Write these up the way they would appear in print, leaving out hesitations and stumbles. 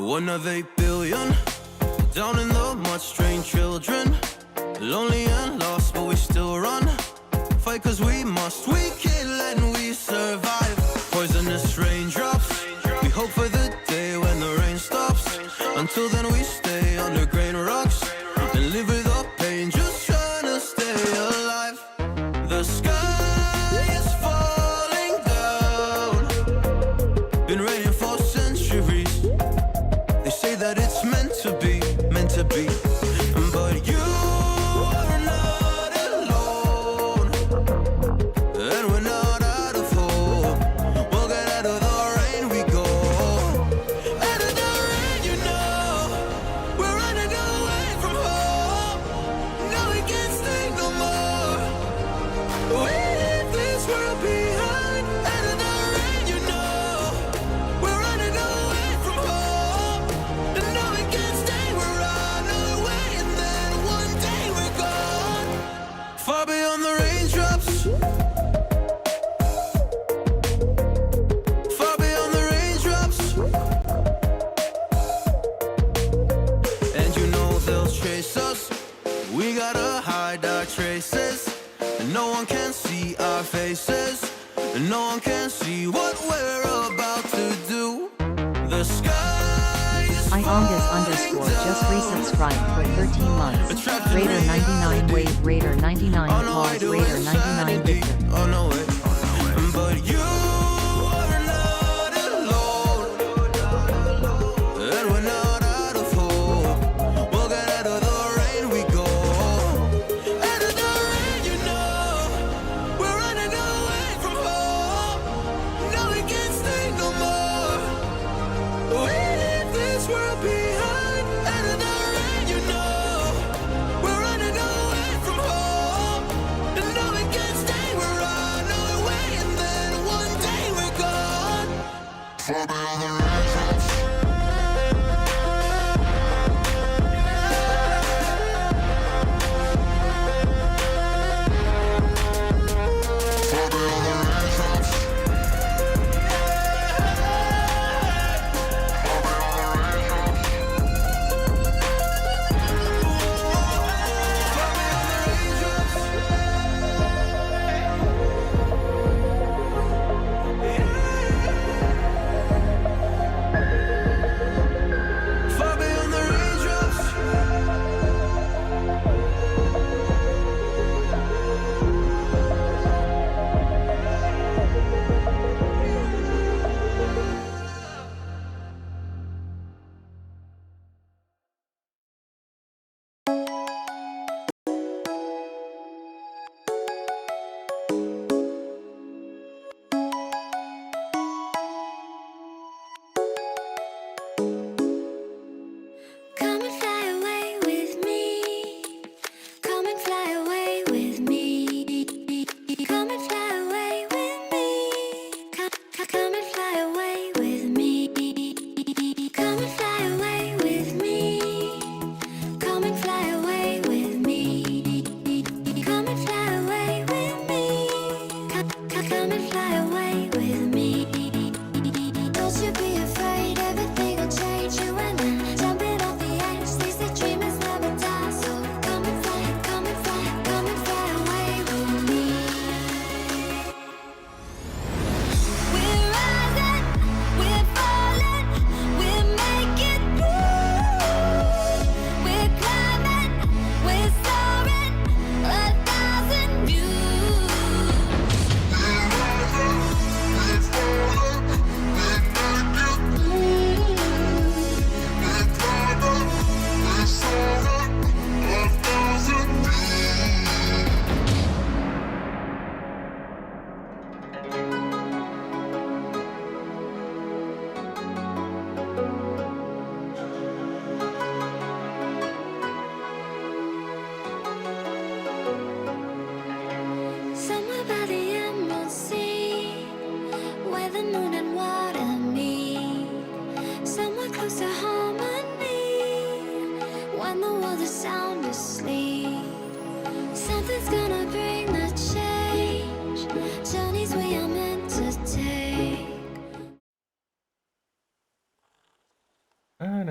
1 of 8 billion, down in the mud, strange children, lonely and lost, but we still run. Fight 'cause we must, we kill and we survive. Poisonous raindrops, we hope for the day when the rain stops. Until then we stay under grain rocks and live with our pain, just trying to stay alive. The sky is falling down, been raining for centuries. They say that it's meant to be, meant to be. But you are not alone, and we're not out of hope. We'll get out of the rain we go. Out of the rain, you know, we're running away from home. No, we can't stay no more. We leave this world behind. Out of the rain, you know, we're running away from home. And no, we can't stay, we're on our way. And then one day we're gone, far beyond the raindrops, far beyond the raindrops. And you know they'll chase us, we gotta hide our traces. And no one can see our faces, and no one can see what we're about to do. The sky is Iongus_ just resubscribed for 13 months. Raider 99 wait, Raider 99 pause, Raider 99 Victor. Oh no way. But you are not alone, and we're not out of hope. We'll get out of the rain we go. Out of the rain, you know, we're running away from home. No, we can't stay no more. We leave this world behind. Out of the rain, you know, we're running away from home. And no, we can't stay, we're on our way. And then one day we're gone, far beyond the raindrops. Far beyond the raindrops.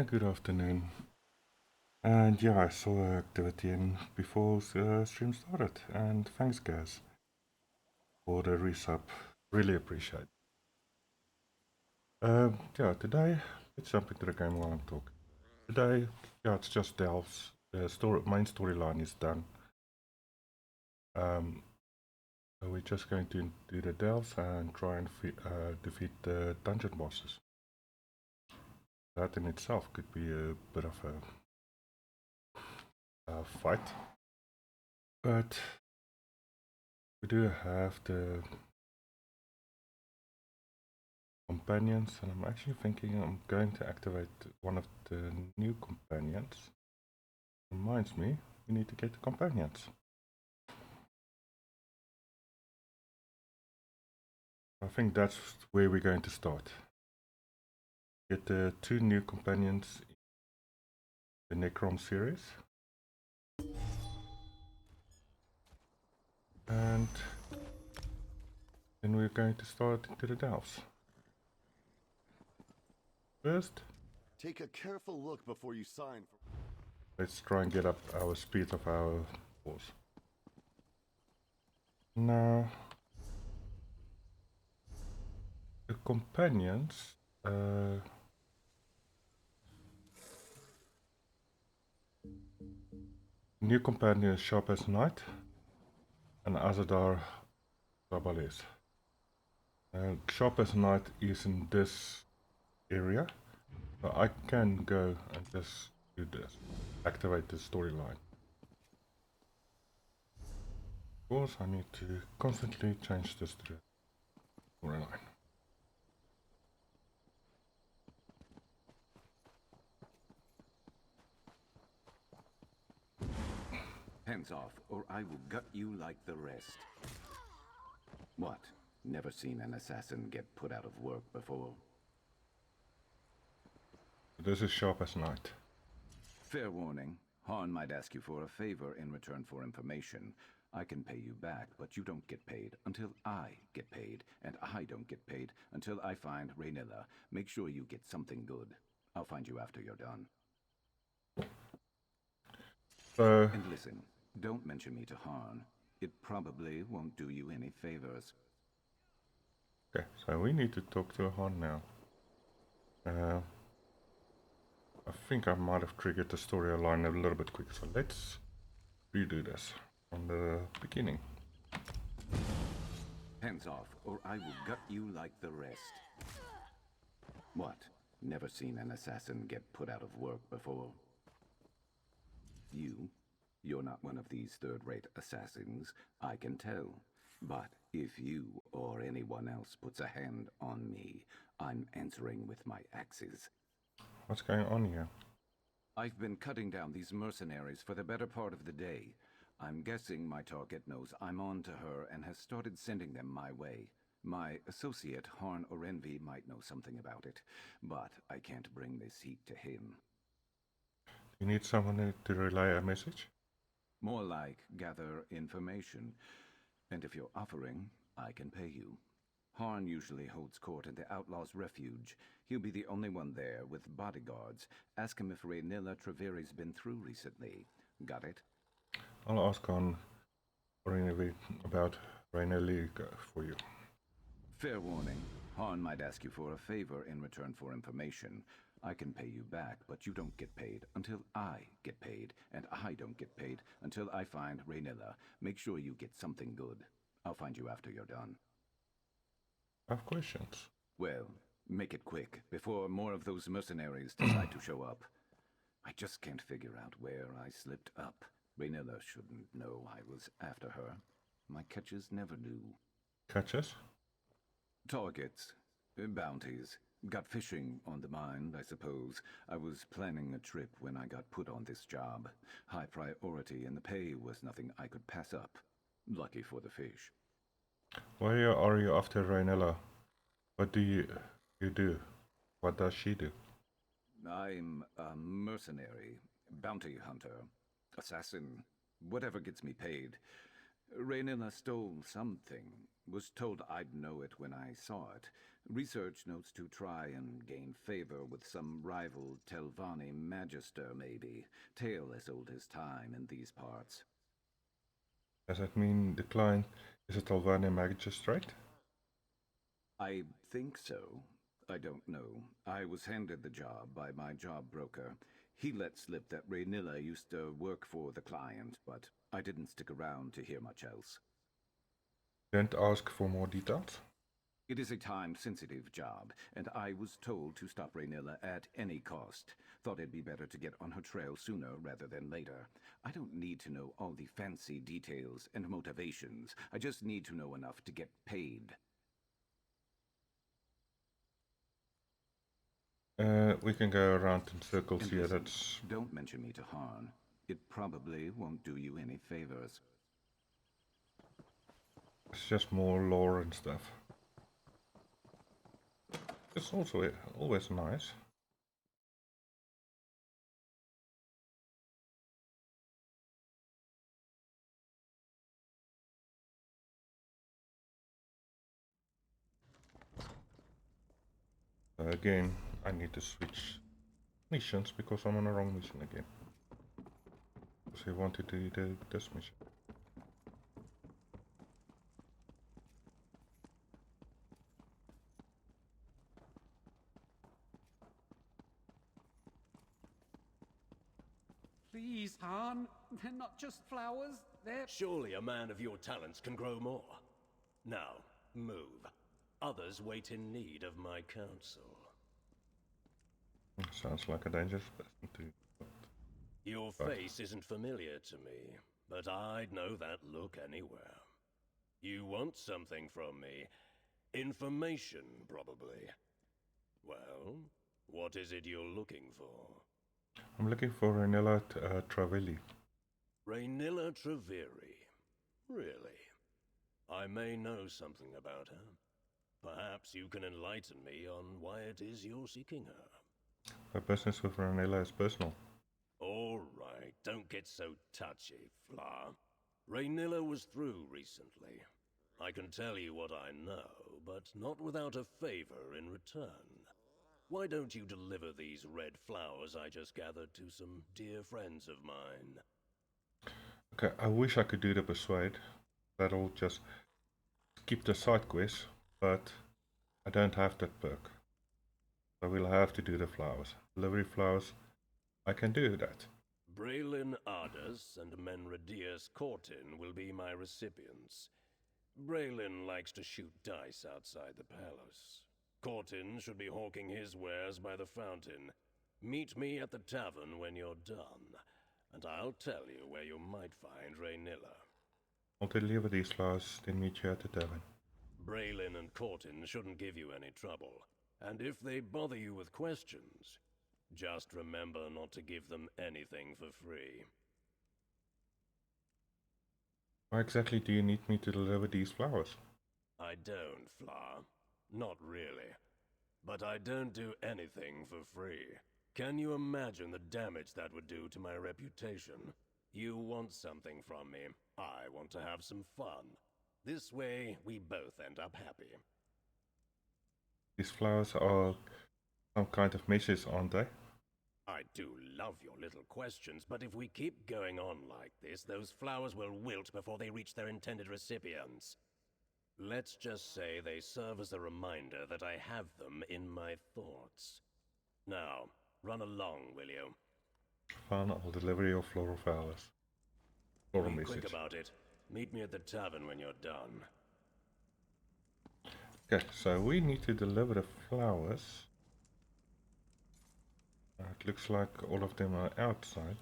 Good afternoon. And yeah, I saw activity in before stream started. And thanks, guys, for the resub. Really appreciate it. Yeah, today, let's jump into the game while I'm talking. Today, yeah, it's just delves. The main storyline is done. So we're just going to do the delves and try and defeat the dungeon bosses. That in itself could be a bit of a fight. But we do have the companions, and I'm actually thinking I'm going to activate one of the new companions. Reminds me, we need to get the companions. I think that's where we're going to start. Get the 2 new companions in the Necrom series. And then we're going to start into the delves. First, take a careful look before you sign. Let's try and get up our speed of our horse. Now, the companions, new companion is Sharp as Night and Azandar Al-Cybiades. Sharp as Night is in this area, so I can go and just do this, activate the storyline. Of course, I need to constantly change this to the storyline. Hands off, or I will gut you like the rest. What? Never seen an assassin get put out of work before? This is Sharp as Night. Fair warning. Han might ask you for a favor in return for information. I can pay you back, but you don't get paid until I get paid, and I don't get paid until I find Raynilla. Make sure you get something good. I'll find you after you're done. And listen, don't mention me to Han. It probably won't do you any favors. Okay, so we need to talk to Han now. I think I might have triggered the storyline a little bit quick, so let's redo this from the beginning. Hands off, or I will gut you like the rest. What? Never seen an assassin get put out of work before? You're not one of these third-rate assassins, I can tell. But if you or anyone else puts a hand on me, I'm answering with my axes. What's going on here? I've been cutting down these mercenaries for the better part of the day. I'm guessing my target knows I'm on to her and has started sending them my way. My associate, Harn Orenvi, might know something about it, but I can't bring this heat to him. You need someone to relay a message? More like gather information. And if you're offering, I can pay you. Harn usually holds court in the Outlaw's Refuge. He'll be the only one there with bodyguards. Ask him if Raynilla Treveri's been through recently. Got it? I'll ask on about Raynilla for you. Fair warning. Han might ask you for a favor in return for information. I can pay you back, but you don't get paid until I get paid, and I don't get paid until I find Raynilla. Make sure you get something good. I'll find you after you're done. I have questions. Well, make it quick, before more of those mercenaries decide to show up. I just can't figure out where I slipped up. Raynilla shouldn't know I was after her. My catches never do. Catches? Targets. Bounties. Got fishing on the mind, I suppose. I was planning a trip when I got put on this job. High priority, and the pay was nothing I could pass up. Lucky for the fish. Why are you after Raynilla? What do you do? What does she do? I'm a mercenary, bounty hunter, assassin, whatever gets me paid. Raynilla stole something. Was told I'd know it when I saw it. Research notes to try and gain favor with some rival Telvanni magister, maybe. Tale as old as time in these parts. Does that mean the client is a Telvanni magistrate? I think so. I don't know. I was handed the job by my job broker. He let slip that Raynilla used to work for the client, but I didn't stick around to hear much else. Don't ask for more details? It is a time-sensitive job, and I was told to stop Raynilla at any cost. Thought it'd be better to get on her trail sooner rather than later. I don't need to know all the fancy details and motivations. I just need to know enough to get paid. We can go around in circles And here, listen, that's... don't mention me to Harn. It probably won't do you any favors. It's just more lore and stuff. It's also always nice. Again, I need to switch missions because I'm on the wrong mission again. Because I wanted to do this mission. Please, Han. They're not just flowers. They're... Surely a man of your talents can grow more. Now, move. Others wait in need of my counsel. Sounds like a dangerous person to... Your face isn't familiar to me, but I'd know that look anywhere. You want something from me. Information, probably. Well, what is it you're looking for? I'm looking for Raynilla Travelli. Raynilla Treveri. Really? I may know something about her. Perhaps you can enlighten me on why it is you're seeking her. My business with Raynilla is personal. All right, don't get so touchy, Fla. Raynilla was through recently. I can tell you what I know, but not without a favor in return. Why don't you deliver these red flowers I just gathered to some dear friends of mine? Okay, I wish I could do the persuade. That'll just keep the side quest, but I don't have that perk. So we'll have to do the flowers. Delivery flowers, I can do that. Braylin Ardus and Menradius Cortin will be my recipients. Braylin likes to shoot dice outside the palace. Cortin should be hawking his wares by the fountain. Meet me at the tavern when you're done, and I'll tell you where you might find Raynilla. I'll deliver these flowers, then meet you at the tavern. Braylin and Cortin shouldn't give you any trouble, and if they bother you with questions, just remember not to give them anything for free. Why exactly do you need me to deliver these flowers? I don't, Fla. Not really. But I don't do anything for free. Can you imagine the damage that would do to my reputation? You want something from me. I want to have some fun. This way, we both end up happy. These flowers are some kind of message, aren't they? I do love your little questions, but if we keep going on like this, those flowers will wilt before they reach their intended recipients. Let's just say they serve as a reminder that I have them in my thoughts. Now, run along, will you? Fine, I'll deliver your floral flowers. Floral Be message. quick about it. Meet me at the tavern when you're done. Okay, so we need to deliver the flowers. It looks like all of them are outside.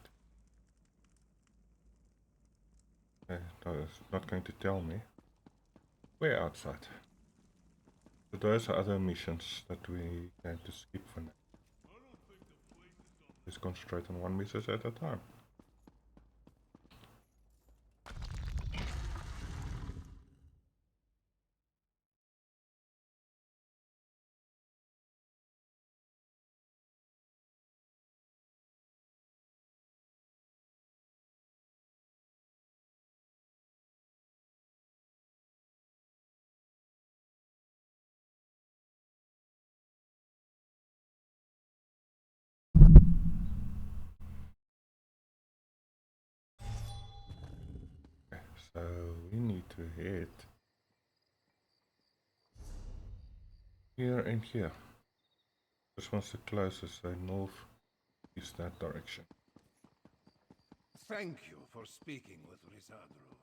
Okay, that is not going to tell me. We're outside. So those are other missions that we going to skip for now. Just concentrate on one mission at a time. So we need to head here and here. This one's the closest, so north is that direction. Thank you for speaking with Rizadro.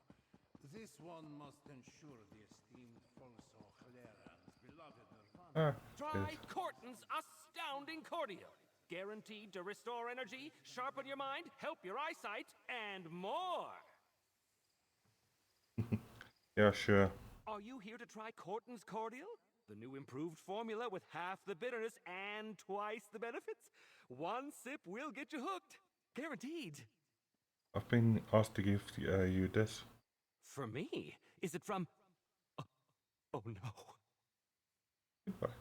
This one must ensure the esteemed Folso Khaleran's beloved Nirvana. Try Corton's astounding cordial. Guaranteed to restore energy, sharpen your mind, help your eyesight, and more. Yeah, sure. Are you here to try Corton's cordial? The new improved formula with half the bitterness and twice the benefits? One sip will get you hooked. Guaranteed. I've been asked to give you this. For me? Is it from... Oh no. Goodbye.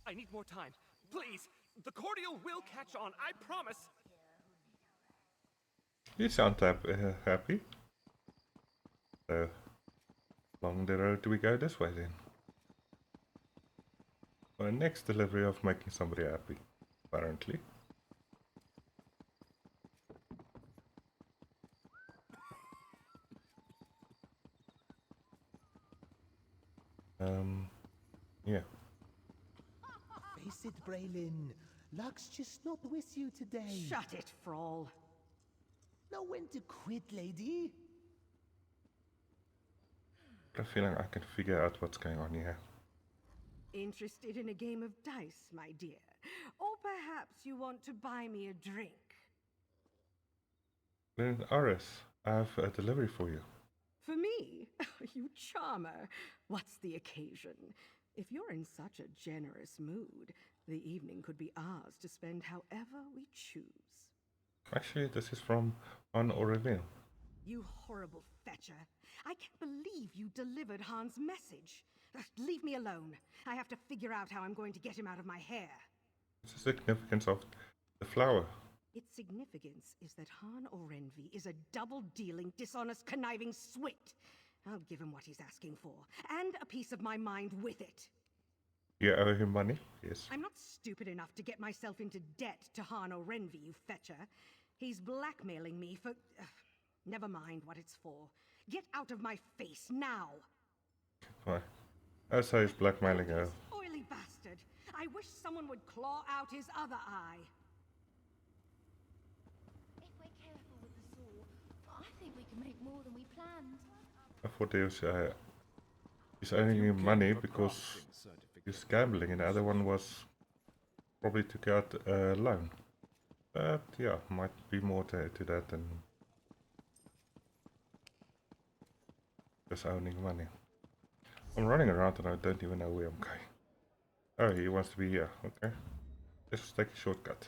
I need more time. Please, the cordial will catch on, I promise. You sound happy. So, along the road we go this way then. For the next delivery of making somebody happy, apparently. Yeah. Face it, Braylon. Luck's just not with you today. Shut it, Frawl. Know when to quit, lady. I have a feeling I can figure out what's going on here. Interested in a game of dice, my dear? Or perhaps you want to buy me a drink? Then Aris, I have a delivery for you. For me? You charmer. What's the occasion? If you're in such a generous mood, the evening could be ours to spend however we choose. Actually, this is from Han Aurelien. You horrible fetcher. I can't believe you delivered Han's message. Leave me alone. I have to figure out how I'm going to get him out of my hair. What's the significance of the flower? Its significance is that Han Orenvi is a double-dealing, dishonest, conniving swit. I'll give him what he's asking for, and a piece of my mind with it. You owe him money? Yes. I'm not stupid enough to get myself into debt to Han Orenvi, you fetcher. He's blackmailing me for... never mind what it's for. Get out of my face, now! Why? That's how he's blackmailing her. Oily bastard! I wish someone would claw out his other eye. If we're careful with the saw, I think we can make more than we planned. I thought he was, he's owing him money because he's gambling, and the other one was probably took out a loan. But yeah, might be more to that than just owning money. I'm running around and I don't even know where I'm going. Oh, he wants to be here. Okay. Let's take a shortcut.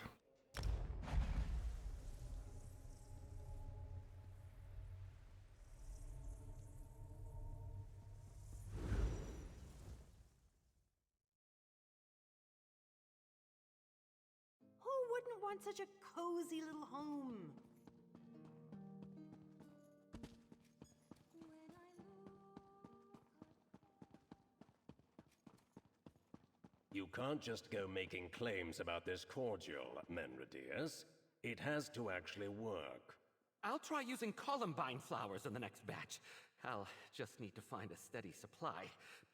Who wouldn't want such a cozy little home? You can't just go making claims about this cordial, Menradius. It has to actually work. I'll try using columbine flowers in the next batch. I'll just need to find a steady supply.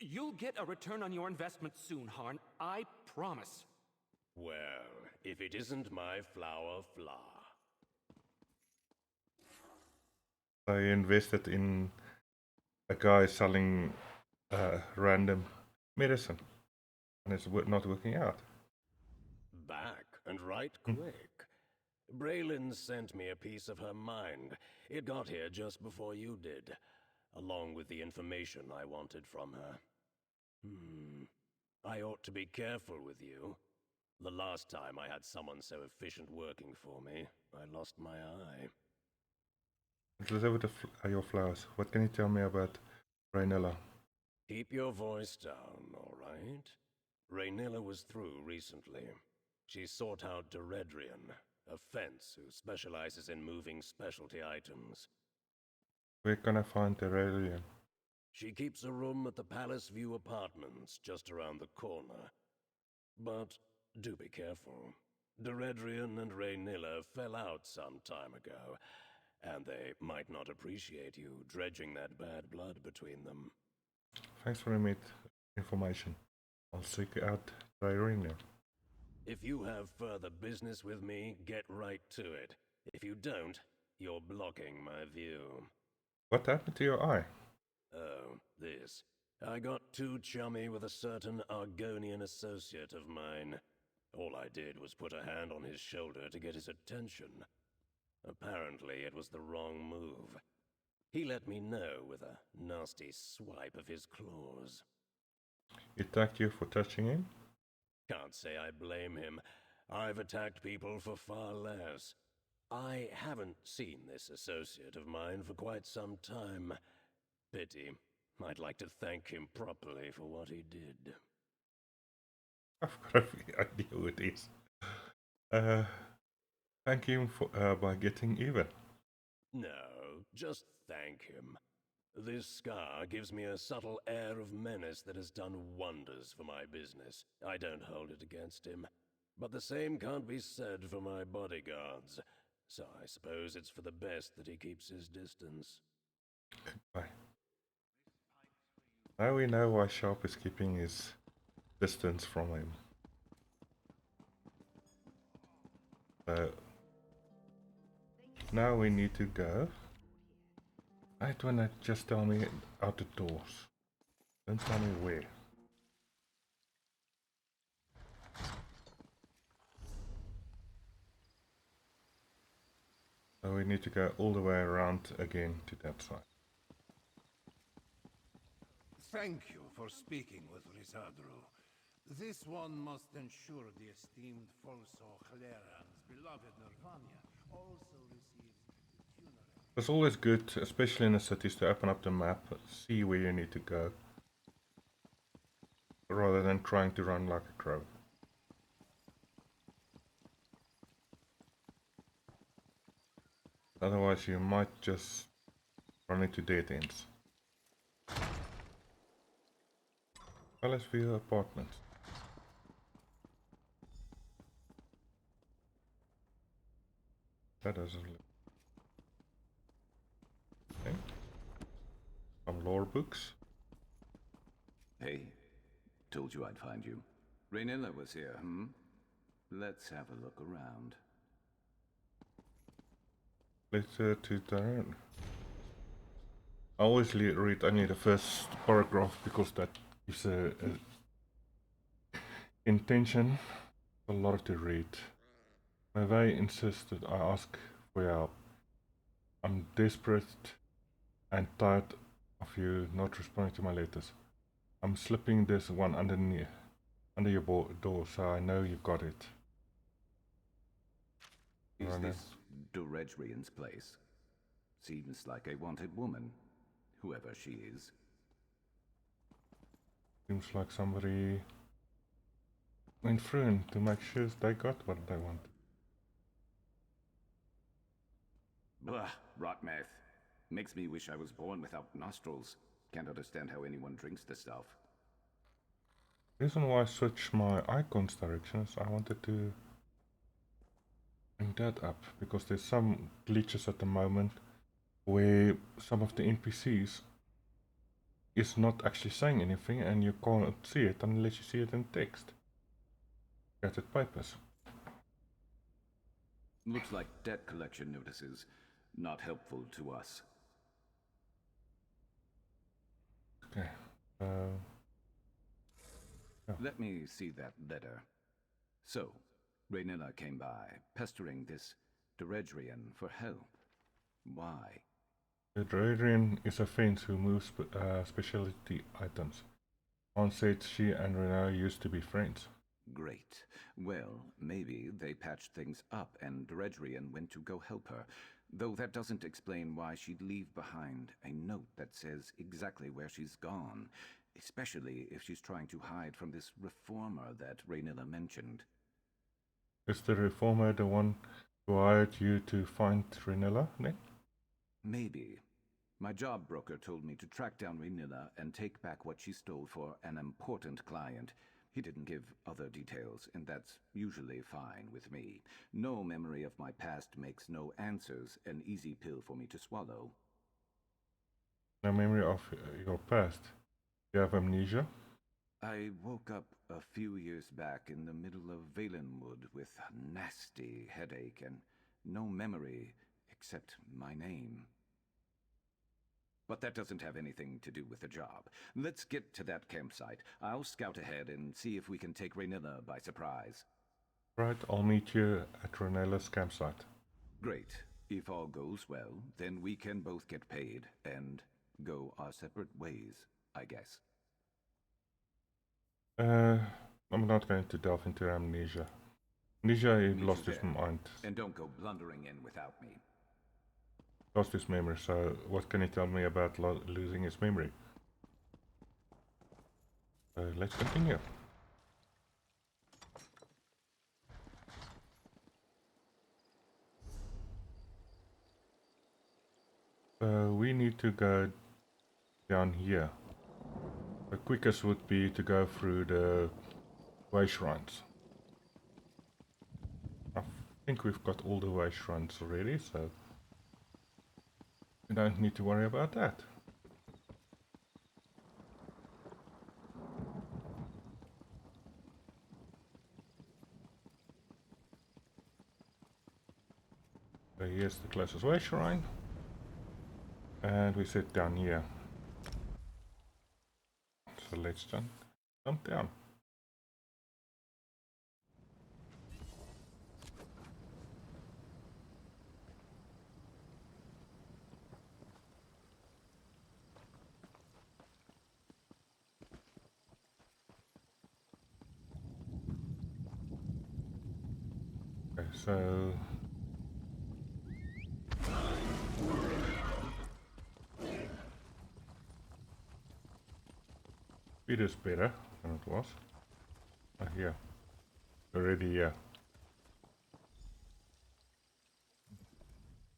You'll get a return on your investment soon, Harn. I promise. Well, if it isn't my flower fla. I invested in a guy selling random medicine, and it's not working out. Back, and right quick. Braylon sent me a piece of her mind. It got here just before you did, along with the information I wanted from her. I ought to be careful with you. The last time I had someone so efficient working for me, I lost my eye. Let's over to your flowers. What can you tell me about Raynilla? Keep your voice down, all right? Raynilla was through recently. She sought out Deredrian, a fence who specializes in moving specialty items. Where can I find Deredrian? She keeps a room at the Palace View Apartments just around the corner. But do be careful. Deredrian and Raynilla fell out some time ago, And they might not appreciate you dredging that bad blood between them. Thanks for the information. I'll seek out Irene. If you have further business with me, get right to it. If you don't, you're blocking my view. What happened to your eye? Oh, this. I got too chummy with a certain Argonian associate of mine. All I did was put a hand on his shoulder to get his attention. Apparently, it was the wrong move. He let me know with a nasty swipe of his claws. He attacked you for touching him? Can't say I blame him. I've attacked people for far less. I haven't seen this associate of mine for quite some time. Pity. I'd like to thank him properly for what he did. I've got a idea who it is. Thank him for, by getting even. No, just thank him. This scar gives me a subtle air of menace that has done wonders for my business. I don't hold it against him. But the same can't be said for my bodyguards. So I suppose it's for the best that he keeps his distance. Bye. Now we know why Sharp is keeping his distance from him. So now we need to go. I don't wanna just tell me out the doors. Don't tell me where. So we need to go all the way around again to that side. Thank you for speaking with Risadru. This one must ensure the esteemed Folso Khleran's beloved Nirvania also receives funeral. It's always good, especially in the cities, to open up the map, see where you need to go, rather than trying to run like a crow. Otherwise you might just run into dead ends. Well, let's view apartments. That doesn't look... Okay. Some lore books. Hey, told you I'd find you. Raynilla was here, hmm? Let's have a look around. Letter to Darren. I always read only the first paragraph because that gives a intention. A lot to read. Mavet insisted I ask for your help. I'm desperate and tired of you not responding to my letters. I'm slipping this one under your door, so I know you've got it. Is this Duredrian's place? Seems like a wanted woman, whoever she is. Seems like somebody went through to make sure they got what they wanted. Blah, rot mouth. Makes me wish I was born without nostrils. Can't understand how anyone drinks the stuff. The reason why I switched my icons directions, I wanted to bring that up, because there's some glitches at the moment where some of the NPCs is not actually saying anything and you can't see it unless you see it in text. Scattered papers. Looks like debt collection notices. Not helpful to us. Okay. Let me see that letter. So, Raynilla came by, pestering this Duredrian for help. Why? The Duredrian is a fiend who moves specialty items. One said she and Renata used to be friends. Great. Well, maybe they patched things up and Duredrian went to go help her. Though that doesn't explain why she'd leave behind a note that says exactly where she's gone. Especially if she's trying to hide from this reformer that Raynilla mentioned. Is the reformer the one who hired you to find Raynilla, Nick? Maybe. My job broker told me to track down Raynilla and take back what she stole for an important client. He didn't give other details, and that's usually fine with me. No memory of my past makes no answers an easy pill for me to swallow. No memory of your past. You have amnesia? I woke up a few years back in the middle of Valenwood with a nasty headache and no memory except my name. But that doesn't have anything to do with the job. Let's get to that campsite. I'll scout ahead and see if we can take Raynilla by surprise. Right, I'll meet you at Raynilla's campsite. Great. If all goes well, then we can both get paid and go our separate ways, I guess. I'm not going to delve into amnesia. Amnesia, he Meet lost you his there. mind. And don't go blundering in without me. Lost his memory, so what can you tell me about losing his memory? Let's continue. We need to go down here. The quickest would be to go through the way shrines. I think we've got all the way shrines already, so we don't need to worry about that. So here's the closest way shrine. And we sit down here. So let's jump down. Okay, so speed is better than it was. Here. Already here.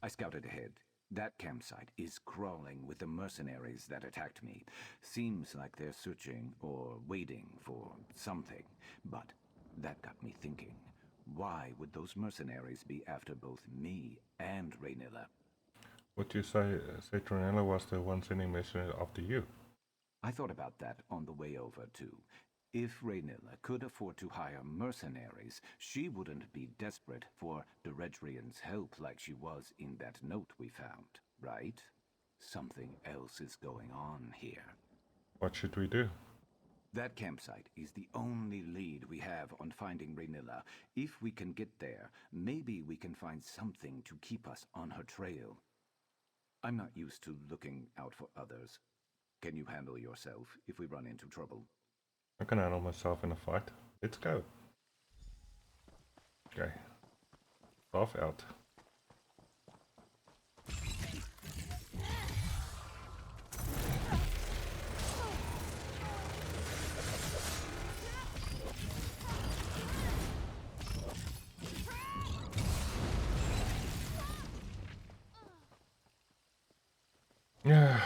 I scouted ahead. That campsite is crawling with the mercenaries that attacked me. Seems like they're searching or waiting for something. But that got me thinking. Why would those mercenaries be after both me and Raynilla? What you say Raynilla was the one sending message after you? I thought about that on the way over, too. If Raynilla could afford to hire mercenaries, she wouldn't be desperate for Deredrian's help like she was in that note we found, right? Something else is going on here. What should we do? That campsite is the only lead we have on finding Raynilla. If we can get there, maybe we can find something to keep us on her trail. I'm not used to looking out for others. Can you handle yourself if we run into trouble? I can handle myself in a fight. Let's go. Okay. Off out. Yeah,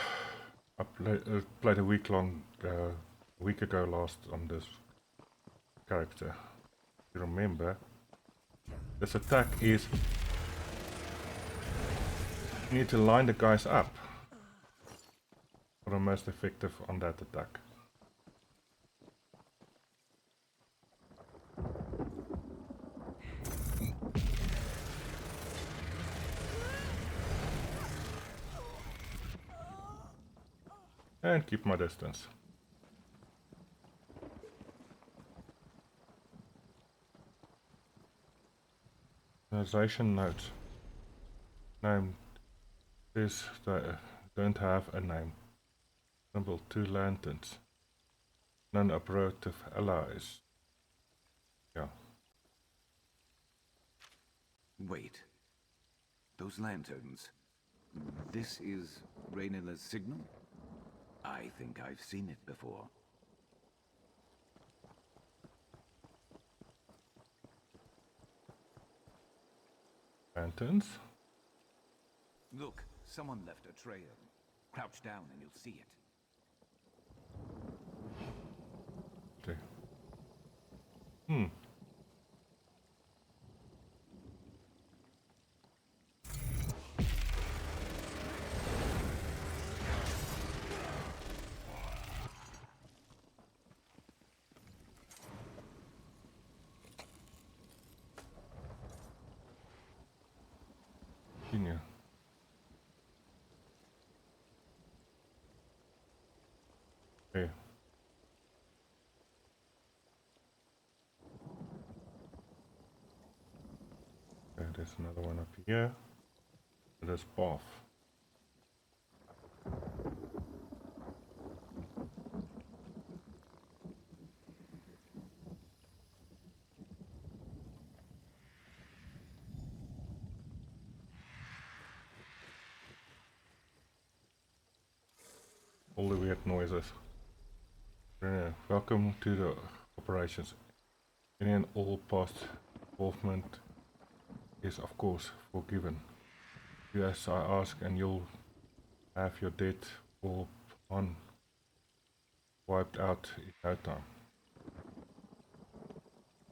I played a week ago last on this character. If you remember, this attack is you need to line the guys up for the most effective on that attack. And keep my distance. Organization notes. Name. This don't have a name. Symbol 2 lanterns. Non-operative allies. Yeah. Wait. Those lanterns. This is Raynilla's signal? I think I've seen it before. Lanterns? Look, someone left a trail. Crouch down and you'll see it. Okay. another one up here. There's path. All the weird noises. Welcome to the operations. Any and all past involvement is of course forgiven. Do as I ask and you'll have your debt all on wiped out in no time.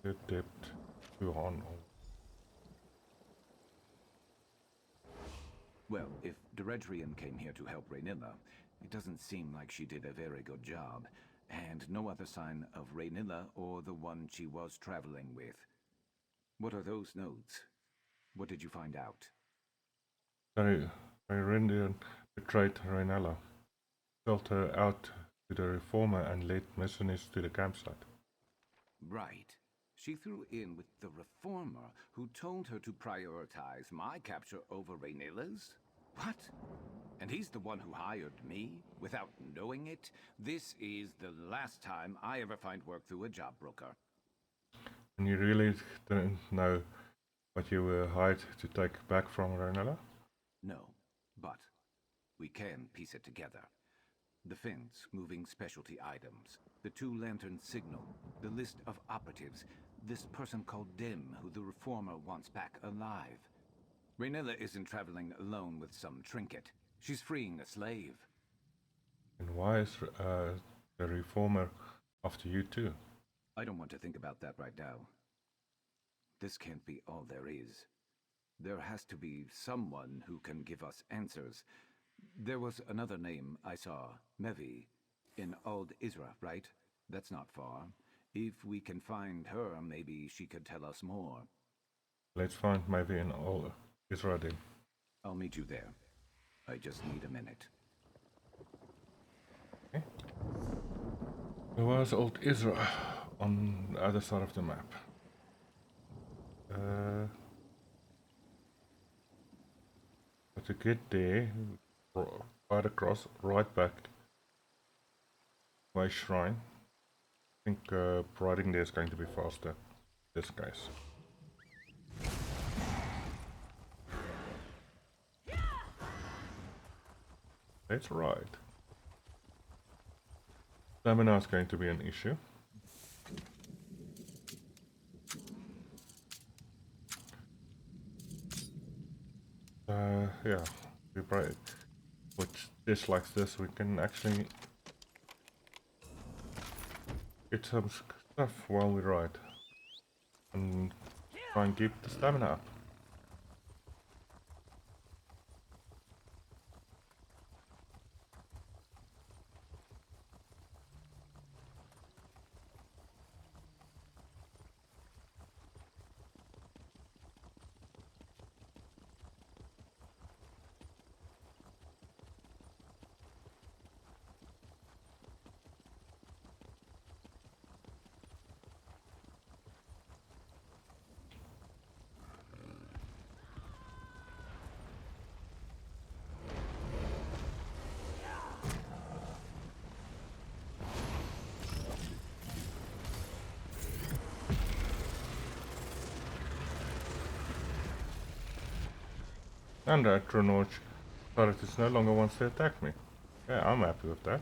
The debt to on. Well, if Deredrian came here to help Raynilla, it doesn't seem like she did a very good job. And no other sign of Raynilla or the one she was traveling with. What are those notes? What did you find out? Raynilla betrayed Raynilla, sold her out to the Reformer and led mercenaries to the campsite. Right. She threw in with the Reformer, who told her to prioritize my capture over Raynilla's? What? And he's the one who hired me, without knowing it? This is the last time I ever find work through a job broker. And you really didn't know what you were hired to take back from Raynilla? No, but we can piece it together. The fence moving specialty items, the two-lantern signal, the list of operatives, this person called Dim who the Reformer wants back alive. Raynilla isn't traveling alone with some trinket. She's freeing a slave. And why is the Reformer after you too? I don't want to think about that right now. This can't be all there is. There has to be someone who can give us answers. There was another name I saw, Mevi, in Old Isra, right? That's not far. If we can find her, maybe she could tell us more. Let's find Mevi in Old Isra then. I'll meet you there. I just need a minute. Okay. There was Old Isra on the other side of the map. But to get there, right across, right back my shrine. I think riding there is going to be faster in this case. That's right. Stamina is going to be an issue. Yeah, we probably, which dislikes this, we can actually get some stuff while we ride and try and keep the stamina up. And the Tronorch authorities no longer wants to attack me. Yeah, I'm happy with that.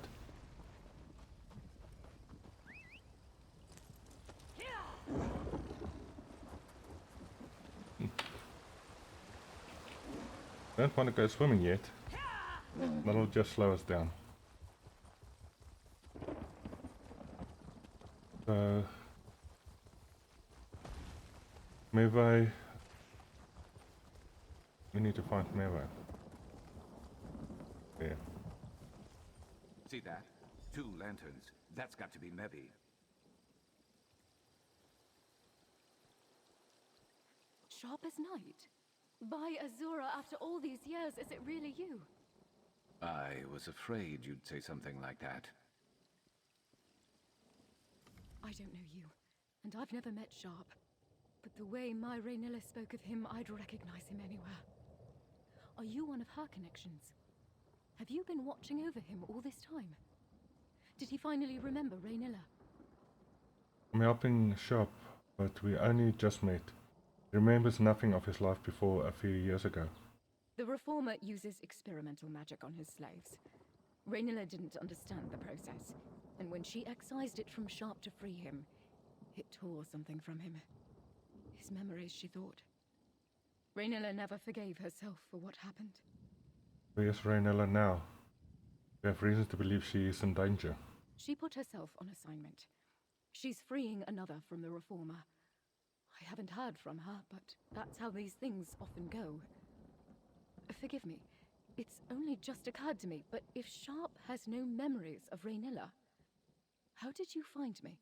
Don't want to go swimming yet. That'll just slow us down. So maybe we need to find Mevi. Yeah. See that? 2 lanterns. That's got to be Mevi. Sharp as night. By Azura, after all these years, is it really you? I was afraid you'd say something like that. I don't know you, and I've never met Sharp. But the way my Raynilla spoke of him, I'd recognize him anywhere. Are you one of her connections? Have you been watching over him all this time? Did he finally remember Raynilla? I'm helping Sharp, but we only just met. He remembers nothing of his life before a few years ago. The Reformer uses experimental magic on his slaves. Raynilla didn't understand the process, and when she excised it from Sharp to free him, it tore something from him. His memories, she thought. Raynilla never forgave herself for what happened. Where's Raynilla now? We have reason to believe she is in danger. She put herself on assignment. She's freeing another from the Reformer. I haven't heard from her, but that's how these things often go. Forgive me, it's only just occurred to me, but if Sharp has no memories of Raynilla, how did you find me?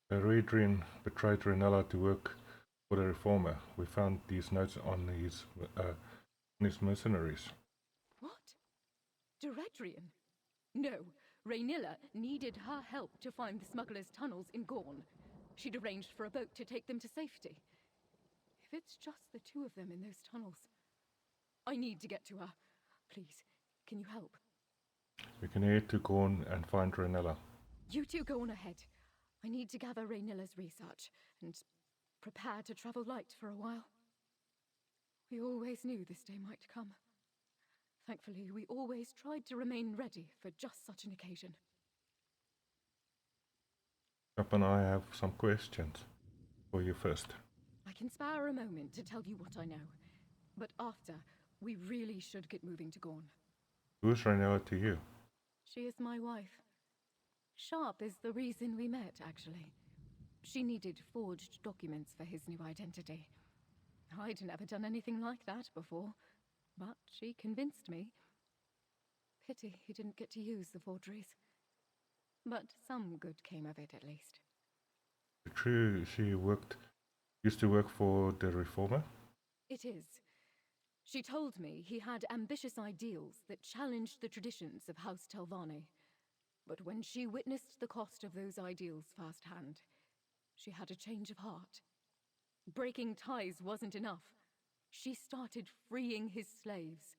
The Redrin betrayed Raynilla to work for the Reformer. We found these notes on his mercenaries. What? Deredrian? No, Raynilla needed her help to find the smugglers' tunnels in Gorn. She'd arranged for a boat to take them to safety. If it's just the two of them in those tunnels, I need to get to her. Please, can you help? We can head to Gorn and find Raynilla. You two go on ahead. I need to gather Raynilla's research and prepare to travel light for a while. We always knew this day might come. Thankfully, we always tried to remain ready for just such an occasion. Sharp and I have some questions for you first. I can spare a moment to tell you what I know, but after, we really should get moving to Gorn. Who is Raynilla to you? She is my wife. Sharp is the reason we met, actually. She needed forged documents for his new identity. I'd never done anything like that before, but she convinced me. Pity he didn't get to use the forgeries. But some good came of it, at least. True, she used to work for the Reformer? It is. She told me he had ambitious ideals that challenged the traditions of House Telvanni. But when she witnessed the cost of those ideals firsthand, she had a change of heart. Breaking ties wasn't enough. She started freeing his slaves.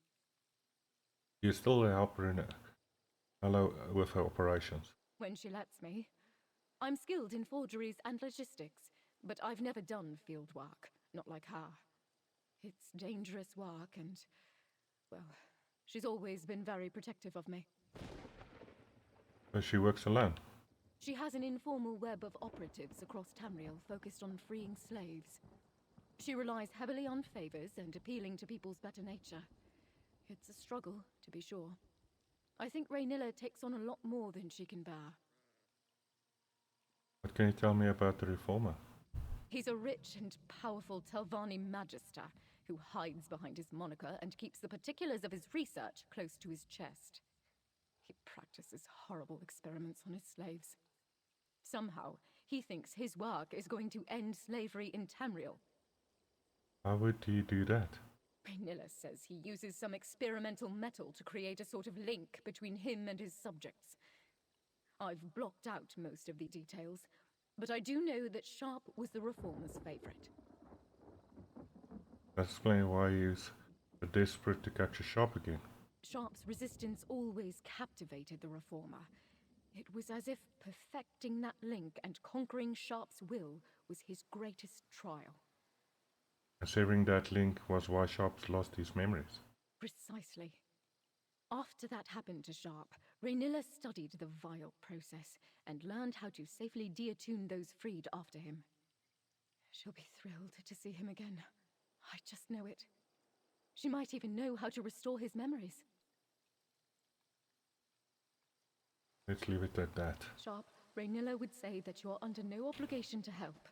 You still help Raynilla with her operations? When she lets me. I'm skilled in forgeries and logistics, but I've never done field work, not like her. It's dangerous work and, well, she's always been very protective of me. So she works alone? She has an informal web of operatives across Tamriel focused on freeing slaves. She relies heavily on favors and appealing to people's better nature. It's a struggle, to be sure. I think Raynilla takes on a lot more than she can bear. What can you tell me about the Reformer? He's a rich and powerful Telvanni magister who hides behind his moniker and keeps the particulars of his research close to his chest. He practices horrible experiments on his slaves. Somehow, he thinks his work is going to end slavery in Tamriel. How would he do that? Raynilla says he uses some experimental metal to create a sort of link between him and his subjects. I've blocked out most of the details, but I do know that Sharp was the Reformer's favorite. That explains why he's so desperate to capture Sharp again. Sharp's resistance always captivated the Reformer. It was as if perfecting that link and conquering Sharp's will was his greatest trial. And severing that link was why Sharp lost his memories. Precisely. After that happened to Sharp, Raynilla studied the vile process and learned how to safely deattune those freed after him. She'll be thrilled to see him again. I just know it. She might even know how to restore his memories. Let's leave it at that. Sharp, Raynilla would say that you're under no obligation to help.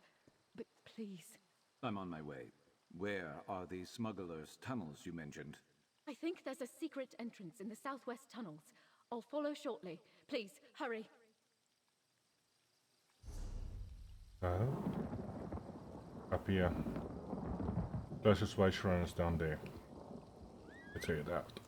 But please. I'm on my way. Where are the smugglers' tunnels you mentioned? I think there's a secret entrance in the southwest tunnels. I'll follow shortly. Please, hurry. So, up here. Closest way shrine is down there. Let's head out.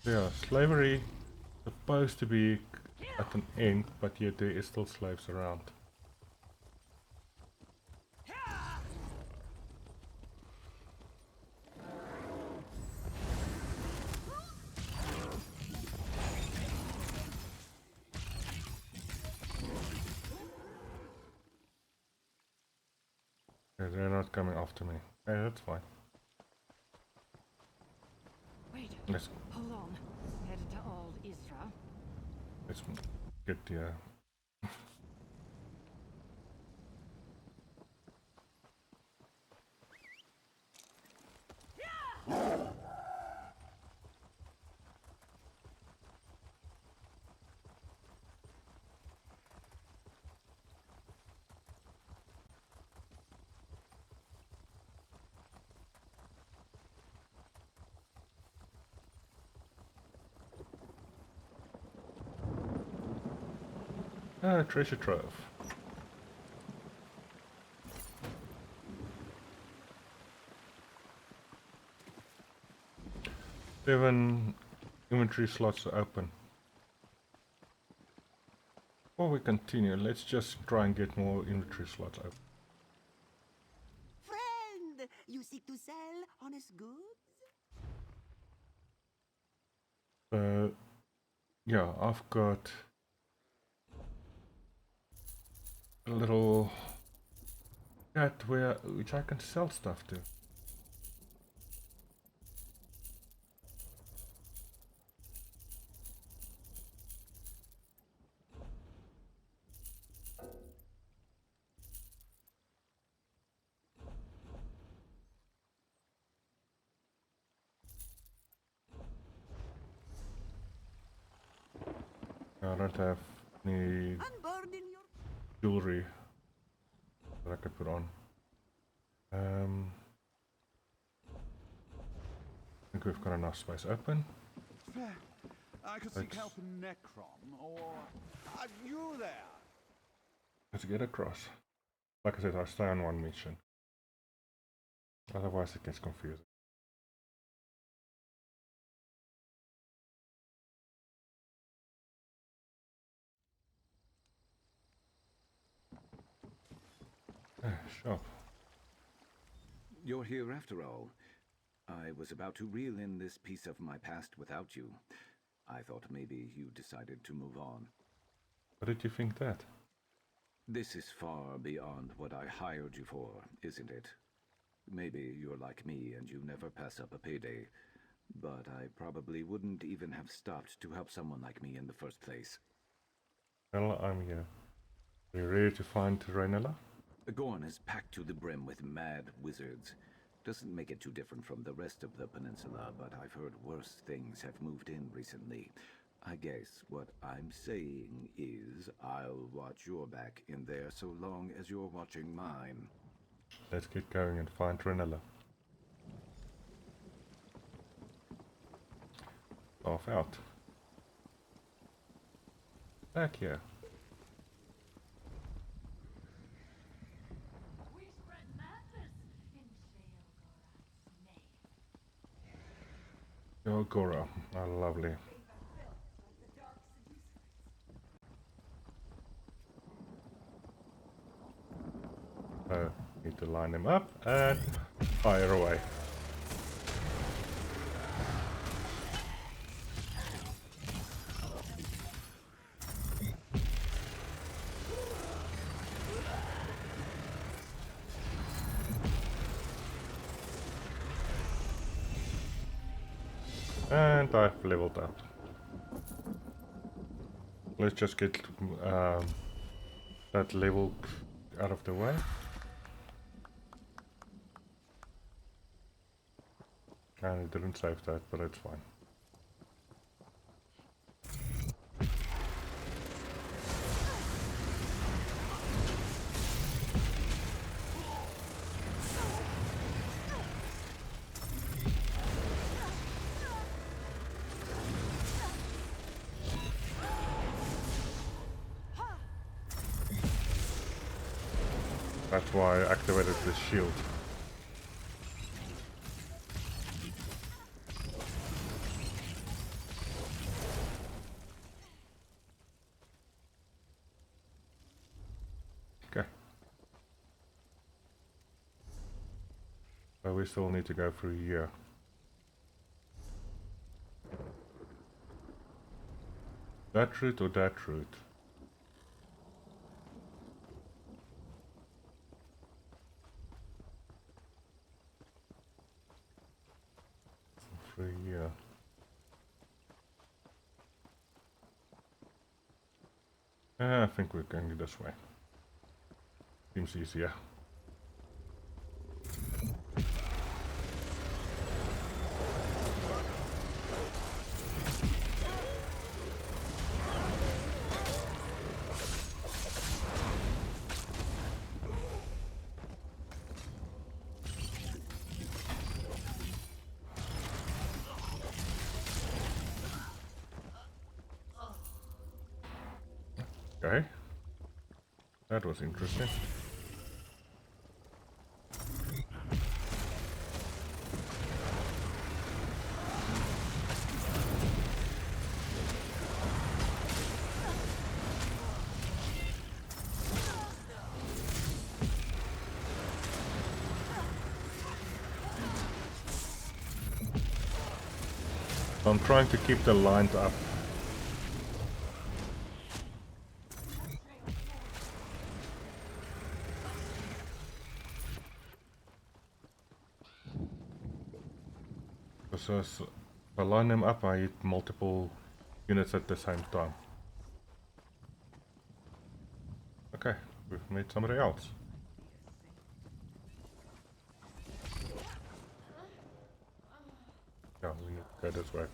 Yeah, slavery supposed to be at an end, but yet there is still slaves around. Okay, they're not coming after me. Okay, that's fine. Wait. Let's Hold on. Editor Al-Isra. let's get the treasure trove. 7 inventory slots are open. Before we continue, let's just try and get more inventory slots open. Friend, you seek to sell honest goods? Yeah, I've got a little cat which I can sell stuff to. I don't have any jewelry that I could put on. I think we've got enough space open. I could seek help in Necrom, or are you there? Let's get across. Like I said, I stay on one mission. Otherwise it gets confusing. Shop. You're here after all. I was about to reel in this piece of my past without you. I thought maybe you decided to move on. What did you think that? This is far beyond what I hired you for, isn't it? Maybe you're like me and you never pass up a payday. But I probably wouldn't even have stopped to help someone like me in the first place. Well, I'm here. Are you ready to find Raynella? Gorn is packed to the brim with mad wizards. Doesn't make it too different from the rest of the peninsula, but I've heard worse things have moved in recently. I guess what I'm saying is I'll watch your back in there so long as you're watching mine. Let's get going and find Raynella. Off out. Back here. Oh, Gora. Oh, lovely. Need to line them up and fire away. And I've leveled up. Let's just get that level out of the way. And it didn't save that, but it's fine. That's why I activated the shield. we still need to go through here. That route or that route? Through here. I think we're going this way. Seems easier. Okay. That was interesting. I'm trying to keep the lines up. So if I line them up, I hit multiple units at the same time. Okay, we've made somebody else. Yeah, we need to go this way.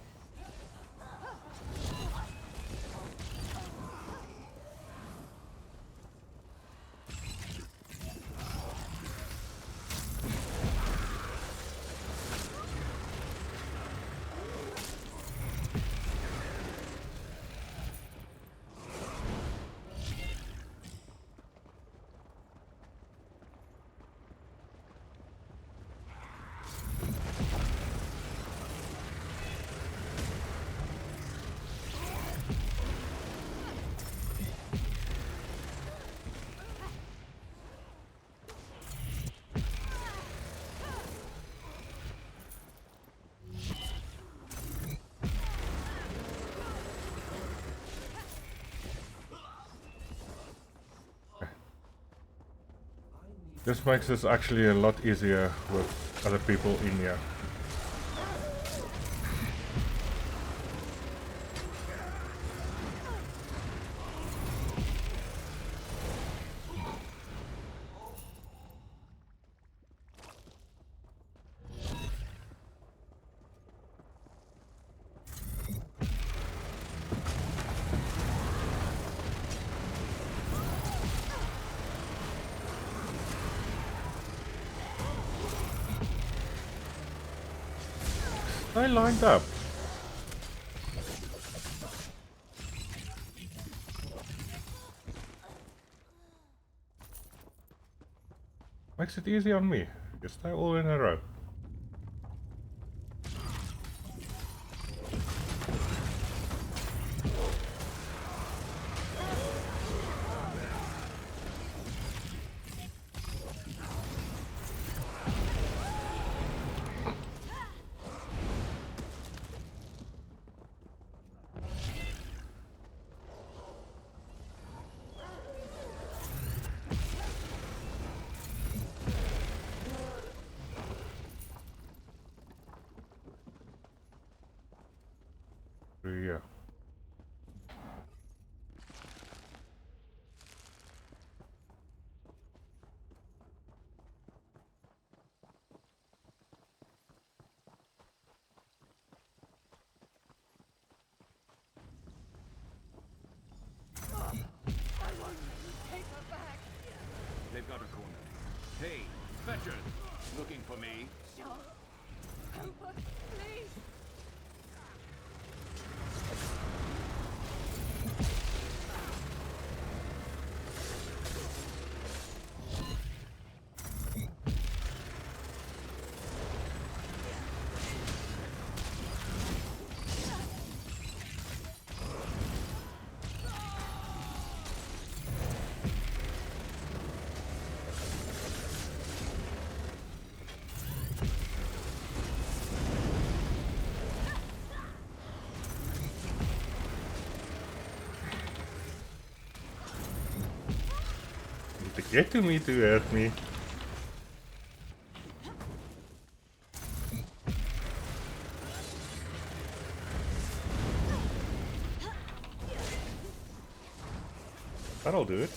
This makes this actually a lot easier with other people in here. I lined up. Makes it easy on me. Just stay all in a row. Yeah. They've got a corner. Hey, veteran! Looking for me? Sure. Help us, please. Get to me to hurt me. That'll do it.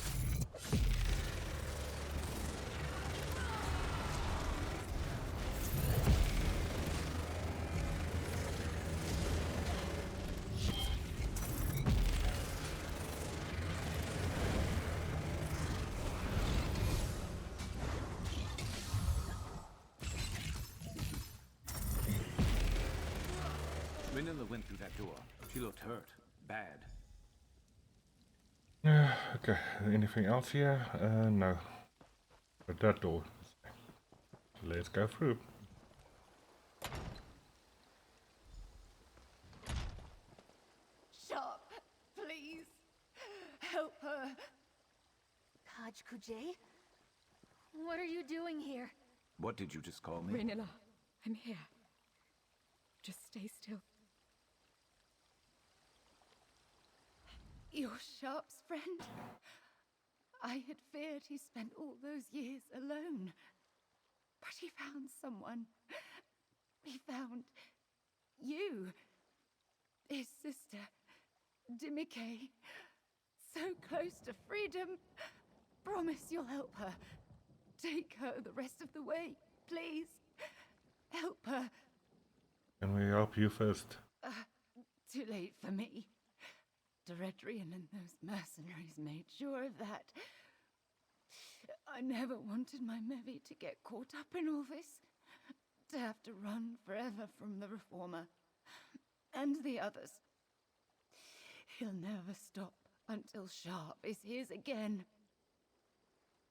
Manila went through that door. She looked hurt. Bad. Okay, anything else here? No. But that door. Let's go through. Sharp, please. Help her. Kaj Kujay? What are you doing here? What did you just call me? Raynilla, I'm here. Just stay still. You're Sharp's friend? I had feared he spent all those years alone. But he found someone. He found you. His sister, Dimike. So close to freedom. Promise you'll help her. Take her the rest of the way, please. Help her. Can we help you first? Too late for me. Deredrian and those mercenaries made sure of that. I never wanted my Mevi to get caught up in all this. To have to run forever from the Reformer. And the others. He'll never stop until Sharp is his again.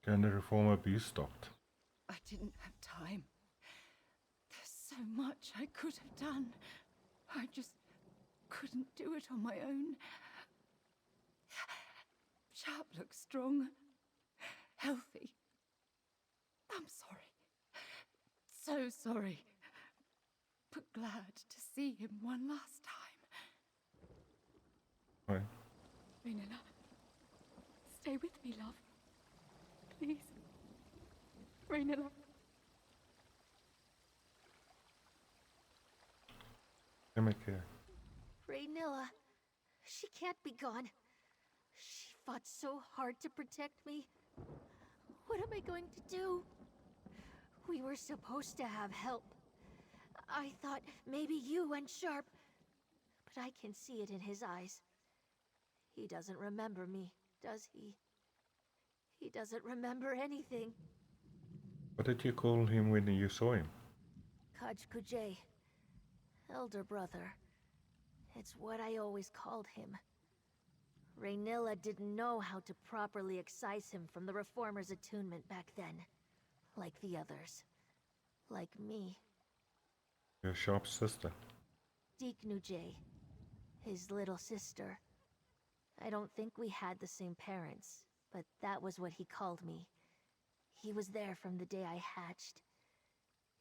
Can the Reformer be stopped? I didn't have time. There's so much I could have done. I just couldn't do it on my own. Sharp looks strong. Healthy. I'm sorry. So sorry. But glad to see him one last time. Right. Raynilla, stay with me, love. Please. Raynilla. Dimike. Raynilla. She can't be gone. She fought so hard to protect me. What am I going to do? We were supposed to have help. I thought maybe you and Sharp, but I can see it in his eyes. He doesn't remember me, does he? He doesn't remember anything. What did you call him when you saw him? Kaj Kujay. Elder brother. It's what I always called him. Raynilla didn't know how to properly excise him from the Reformer's attunement back then. Like the others. Like me. Your Sharp's sister. Deeknujay. His little sister. I don't think we had the same parents, but that was what he called me. He was there from the day I hatched.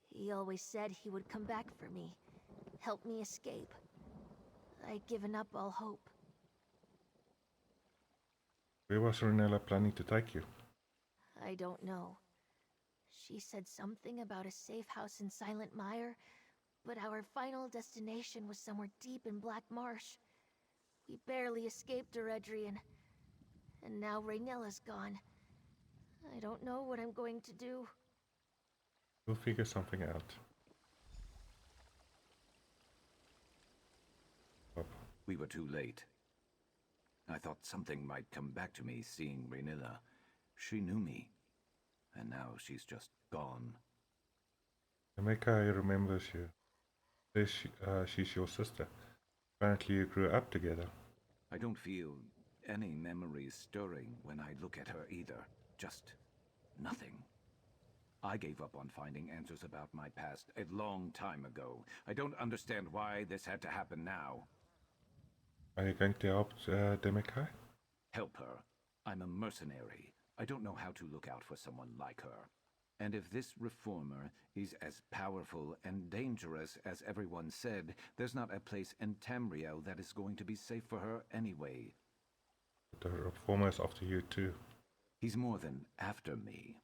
He always said he would come back for me. Help me escape. I'd given up all hope. Where was Raynilla planning to take you? I don't know. She said something about a safe house in Silent Mire, but our final destination was somewhere deep in Black Marsh. We barely escaped Deredrian. And now Raynilla's gone. I don't know what I'm going to do. We'll figure something out. We were too late. I thought something might come back to me seeing Raynilla. She knew me. And now she's just gone. Dimike remembers you. Says she's your sister. Apparently you grew up together. I don't feel any memories stirring when I look at her either. Just nothing. I gave up on finding answers about my past a long time ago. I don't understand why this had to happen now. Are you going to help Dimike? Help her. I'm a mercenary. I don't know how to look out for someone like her. And if this reformer is as powerful and dangerous as everyone said, there's not a place in Tamriel that is going to be safe for her anyway. The reformer is after you too. He's more than after me.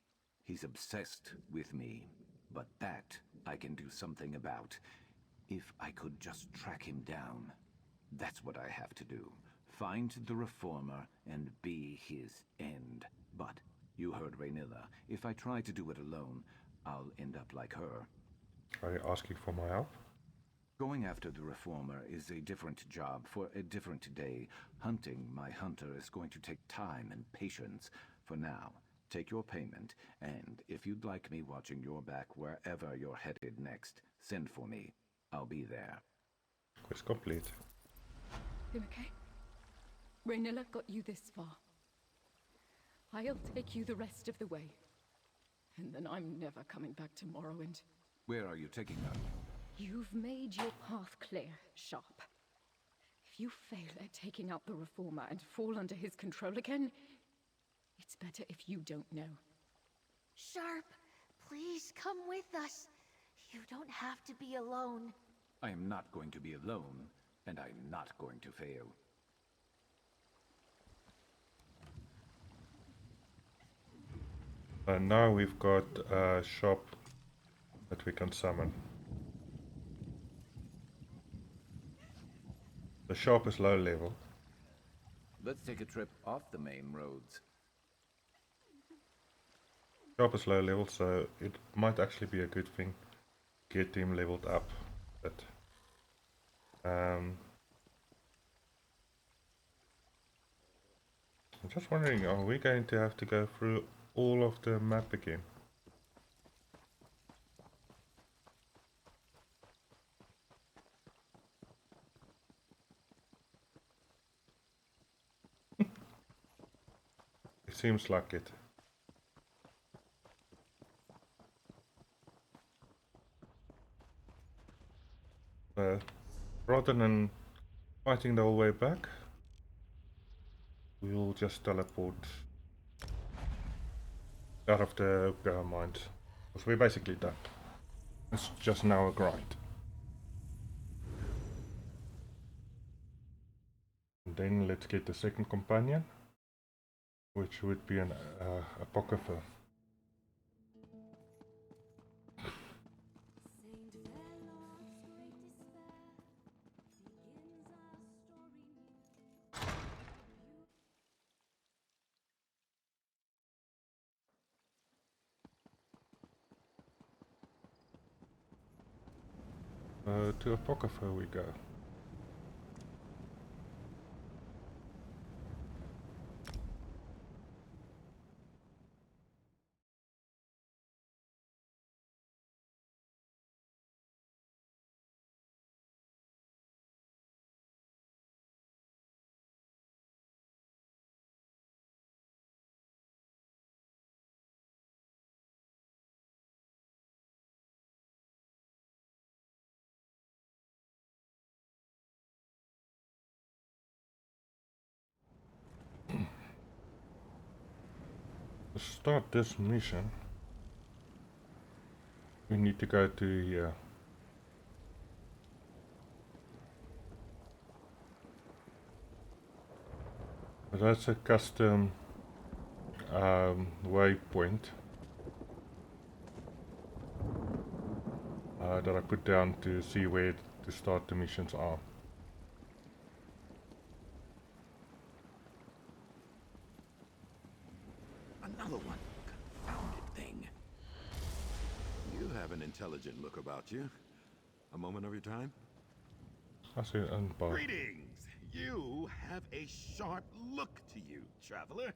He's obsessed with me. But that I can do something about. If I could just track him down. That's what I have to do. Find the Reformer and be his end. But, you heard Raynilla, if I try to do it alone, I'll end up like her. Are you asking for my help? Going after the Reformer is a different job for a different day. Hunting my hunter is going to take time and patience. For now, take your payment, and if you'd like me watching your back wherever you're headed next, send for me. I'll be there. Quest complete. You okay? Raynilla got you this far. I'll take you the rest of the way. And then I'm never coming back to Morrowind. Where are you taking her? You've made your path clear, Sharp. If you fail at taking out the Reformer and fall under his control again, it's better if you don't know. Sharp, please come with us. You don't have to be alone. I am not going to be alone, and I'm not going to fail. And now we've got a shop that we can summon. The shop is low level. Let's take a trip off the main roads. Shop is low level, so it might actually be a good thing to get him leveled up. But I'm just wondering, are we going to have to go through all of the map again? It seems like it. Rather than fighting the whole way back, we'll just teleport out of the mines. Because we're basically done. It's just now a grind. And then let's get the second companion, which would be an apocrypha. To apocrypha we go. To start this mission, we need to go to here. That's a custom waypoint that I put down to see where to start the missions are. Another one. Confounded thing. You have an intelligent look about you. A moment of your time? I see it on bar. Greetings! You have a sharp look to you, traveler.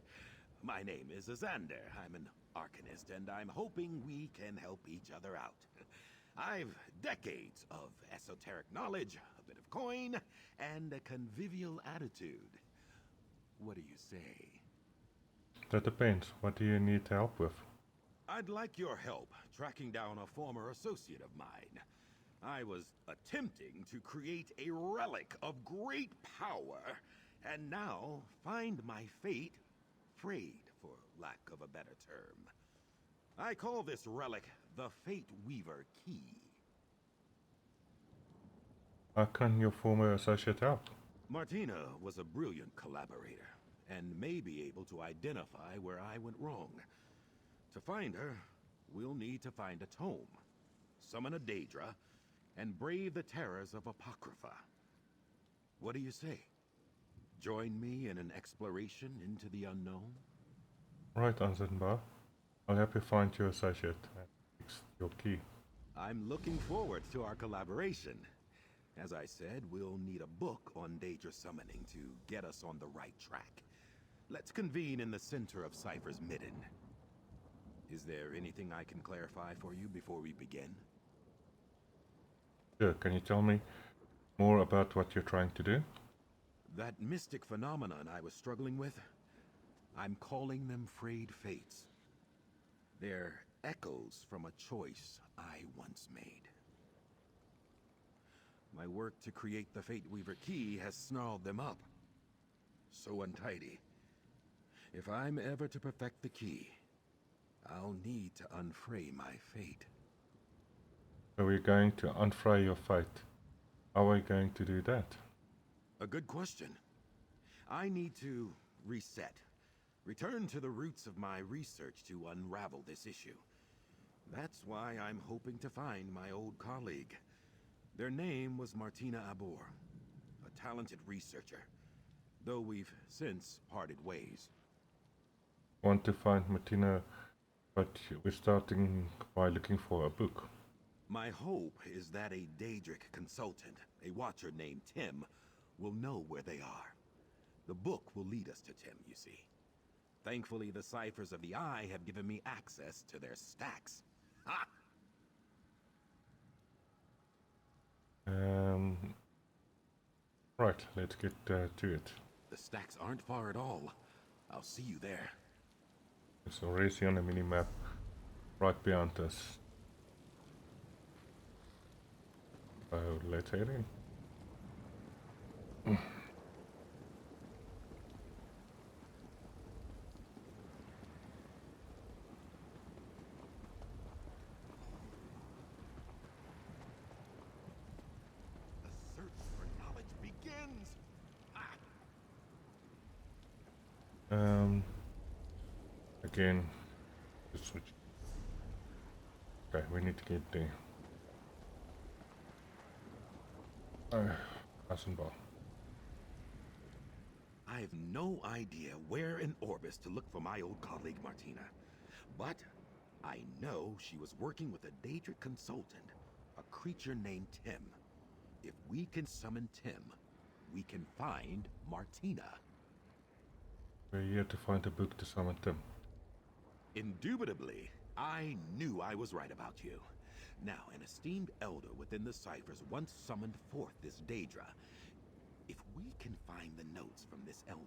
My name is Azandar. I'm an arcanist, and I'm hoping we can help each other out. I've decades of esoteric knowledge, a bit of coin, and a convivial attitude. What do you say? That depends. What do you need help with? I'd like your help tracking down a former associate of mine. I was attempting to create a relic of great power, and now find my fate frayed, for lack of a better term. I call this relic the Fate Weaver Key. How can your former associate help? Martina was a brilliant collaborator. and may be able to identify where I went wrong. To find her, we'll need to find a tome, summon a Daedra, and brave the terrors of Apocrypha. What do you say? Join me in an exploration into the unknown? Right, Azandar. I'll help you find your associate and fix your key. I'm looking forward to our collaboration. As I said, we'll need a book on Daedra summoning to get us on the right track. Let's convene in the center of Cypher's Midden. Is there anything I can clarify for you before we begin? Sure, can you tell me more about what you're trying to do? That mystic phenomenon I was struggling with, I'm calling them frayed fates. They're echoes from a choice I once made. My work to create the Fate Weaver key has snarled them up. So untidy. If I'm ever to perfect the key, I'll need to unfray my fate. So we're going to unfray your fate. How are we going to do that? A good question. I need to reset. Return to the roots of my research to unravel this issue. That's why I'm hoping to find my old colleague. Their name was Martina Abor, a talented researcher, though we've since parted ways. Want to find Martina, but we're starting by looking for a book. My hope is that a Daedric consultant, a watcher named Tim, will know where they are. The book will lead us to Tim, you see. Thankfully, the ciphers of the Eye have given me access to their stacks. Ha! Right, let's get to it. The stacks aren't far at all. I'll see you there. It's already on the minimap right behind us. So let's head in. Again, just switch. Okay, we need to get there. Azandar. I have no idea where in Orbis to look for my old colleague Martina, but I know she was working with a Daedric consultant, a creature named Tim. If we can summon Tim, we can find Martina. We're here to find a book to summon Tim. Indubitably, I knew I was right about you. Now, an esteemed elder within the ciphers once summoned forth this Daedra. If we can find the notes from this elder,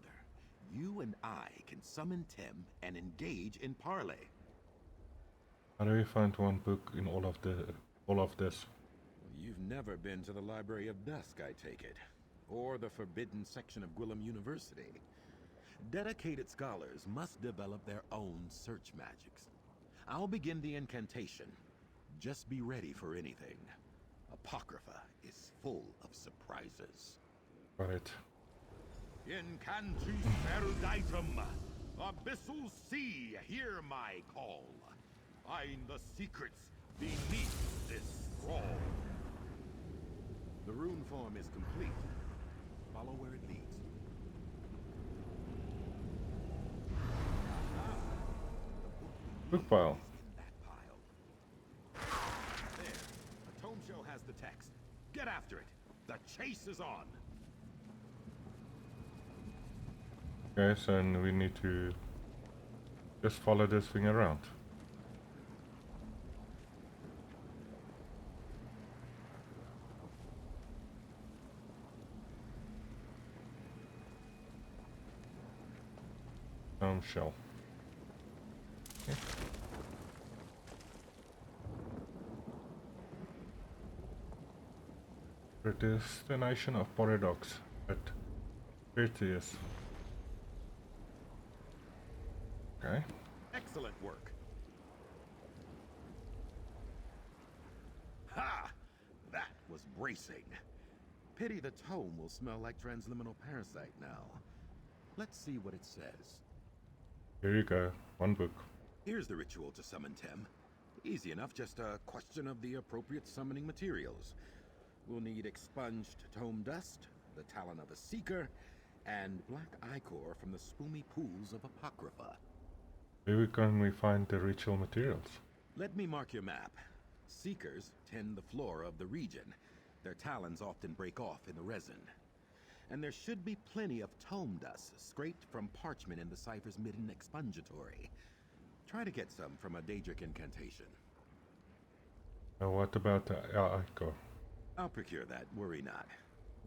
you and I can summon Tim and engage in parley. How do we find one book in all of this? You've never been to the Library of Dusk, I take it, or the forbidden section of Gwillem University. Dedicated scholars must develop their own search magics. I'll begin the incantation. Just be ready for anything. Apocrypha is full of surprises. Got it. Incantus eruditum. Abyssal sea, hear my call. Find the secrets beneath this scroll. The rune form is complete. Follow where it leads. Book pile. There. The tome show has the text. Get after it. The chase is on. Okay, so we need to just follow this thing around. Shell. Okay. The destination of Paradox at 30th. Okay. Excellent work. Ha! That was bracing. Pity the tome will smell like transliminal parasite now. Let's see what it says. Here you go, one book. Here's the ritual to summon Tem. Easy enough, just a question of the appropriate summoning materials. We'll need expunged tome dust, the talon of a seeker, and black ichor from the spoomy pools of Apocrypha. Where can we find the ritual materials? Let me mark your map. Seekers tend the flora of the region. Their talons often break off in the resin. And there should be plenty of tome dust scraped from parchment in the cipher's midden expungatory. Try to get some from a Daedric incantation. What about the ichor? I'll procure that, worry not.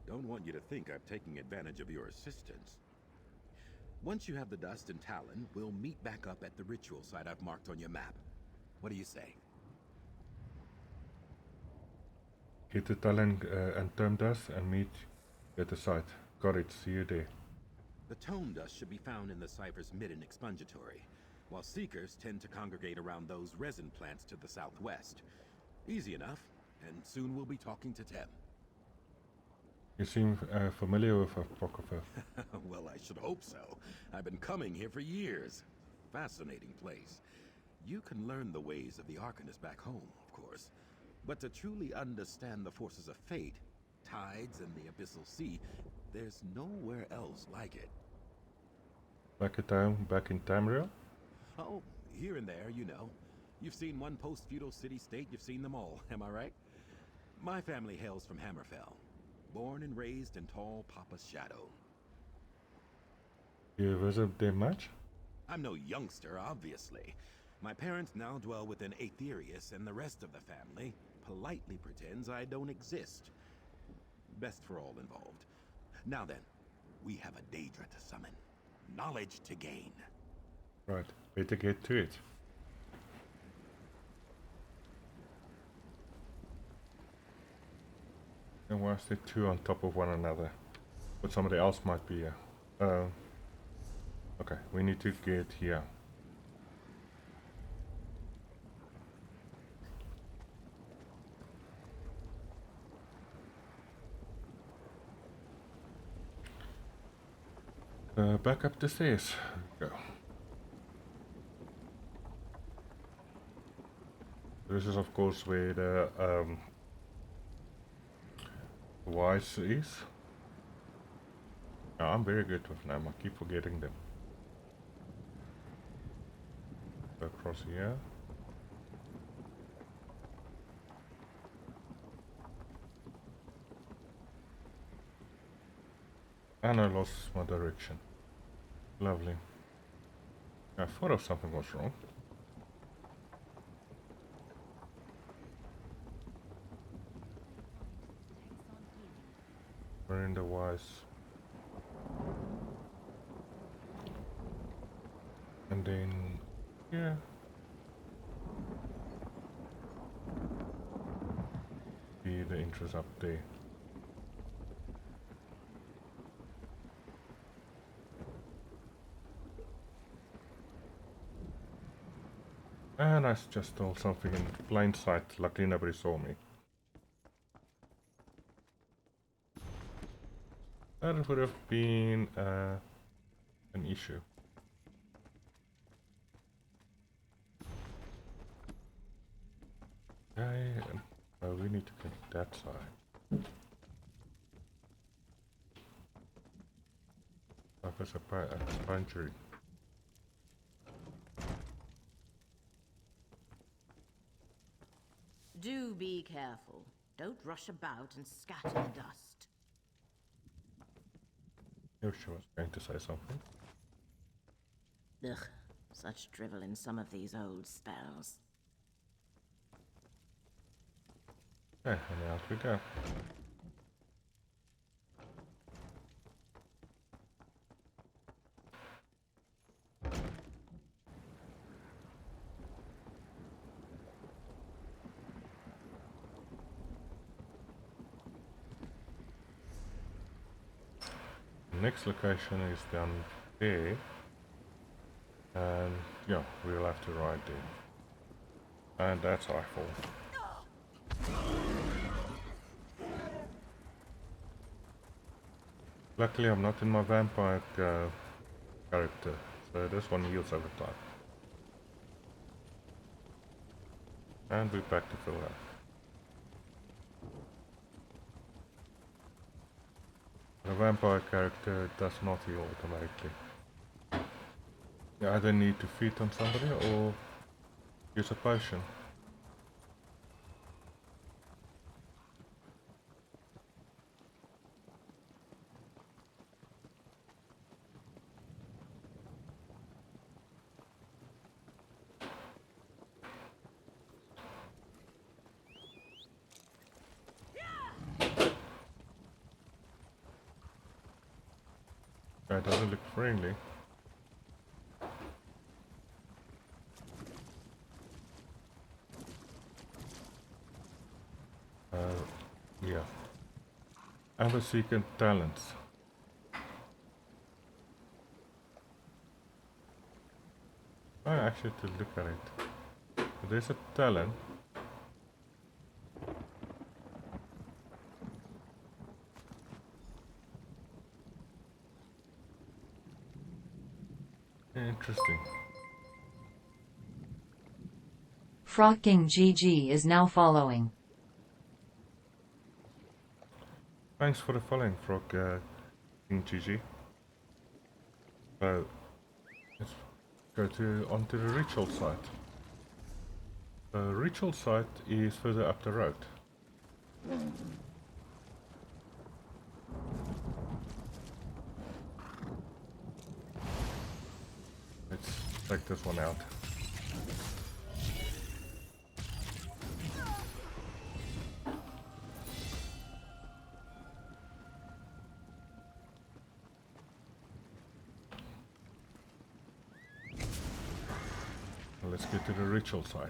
Don't want you to think I'm taking advantage of your assistance. Once you have the dust and talon, we'll meet back up at the ritual site I've marked on your map. What do you say? Get the talon and tome dust and meet at the site. Got it, see you there. The tome dust should be found in the cipher's midden expungatory, while seekers tend to congregate around those resin plants to the southwest. Easy enough, and soon we'll be talking to Tem. You seem familiar with Apocrypha. Well, I should hope so. I've been coming here for years. Fascinating place. You can learn the ways of the Arcanist back home, of course. But to truly understand the forces of fate, tides and the abyssal sea, there's nowhere else like it. Back in Tamriel? Oh, here and there, you know. You've seen one post-feudal city-state, you've seen them all, am I right? My family hails from Hammerfell. Born and raised in tall Papa's shadow. You visit them much? I'm no youngster, obviously. My parents now dwell within Aetherius, and the rest of the family politely pretends I don't exist. Best for all involved. Now then, we have a Daedra to summon. Knowledge to gain. Right, better get to it. And why is there two on top of one another? But somebody else might be here. Okay, we need to get here. Back up the stairs. Go. This is of course where the wise is. Oh, I'm very good with them. I keep forgetting them. Across here. And I lost my direction. Lovely. I thought of something was wrong. We're in the wise. And then here. Be the entrance up there. And I just stole something in plain sight. Luckily nobody saw me. That would have been an issue. Okay, we need to get that side. Like a punchery. Do be careful. Don't rush about and scatter the dust. Knew she was going to say something. Ugh, such drivel in some of these old spells. Okay, and out we go. Next location is down there, and yeah, we'll have to ride there, and that's our fault. Luckily I'm not in my vampire character, so this one heals over time. And we're back to full health. The vampire character does not heal automatically. You either need to feed on somebody or use a potion. It doesn't look friendly. Yeah. And the second talents. I actually to look at it. There's a talent. Interesting. Frocking GG is now following. Thanks for the following, Frog King GG. So let's go onto the ritual site. The ritual site is further up the road. Let's take this one out. Let's get to the ritual site.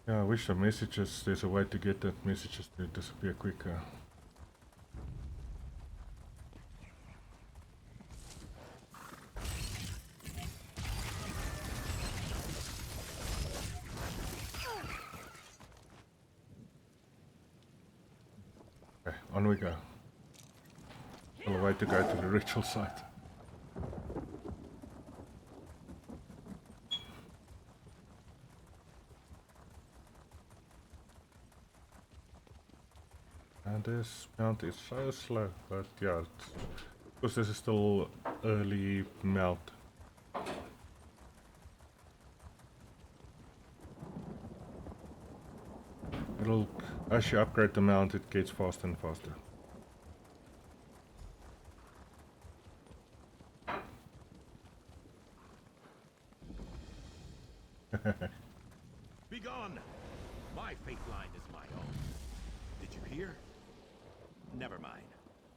Yeah, I wish the messages, there's a way to get that messages to disappear quicker. Okay, on we go. Still a way to go to the ritual site. And this mount is so slow, but yeah, because this is still early mount. It'll, as you upgrade the mount, it gets faster and faster. Begone! My fate line is my own. Did you hear? Never mind.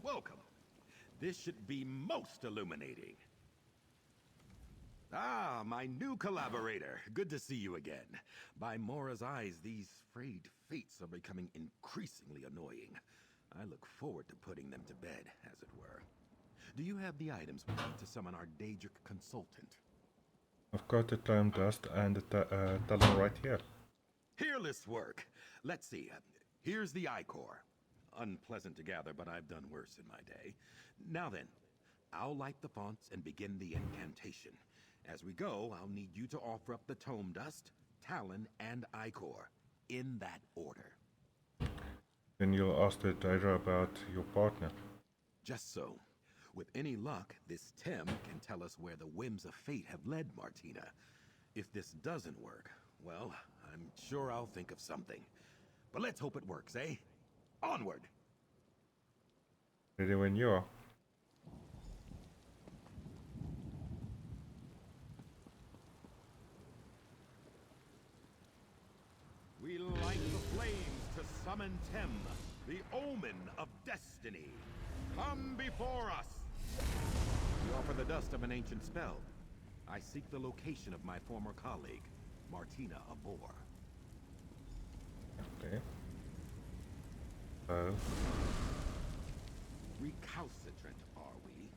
Welcome. This should be most illuminating. Ah, my new collaborator. Good to see you again. By Mora's eyes, these frayed fates are becoming increasingly annoying. I look forward to putting them to bed, as it were. Do you have the items we need to summon our Daedric consultant? I've got the time dust and the talent right here. Peerless work. Let's see. Here's the Icor. Unpleasant to gather, but I've done worse in my day. Now then, I'll light the fonts and begin the incantation. As we go, I'll need you to offer up the Tome Dust, Talon, and Icor, in that order. Then you'll ask the Daedra about your partner. Just so. With any luck, this Tem can tell us where the whims of fate have led Martina. If this doesn't work, well, I'm sure I'll think of something. But let's hope it works, eh? Onward! Ready when you are. We light the flames to summon Tem, the omen of destiny. Come before us! We offer the dust of an ancient spell. I seek the location of my former colleague, Martina Abor. Okay. So recalcitrant, are we?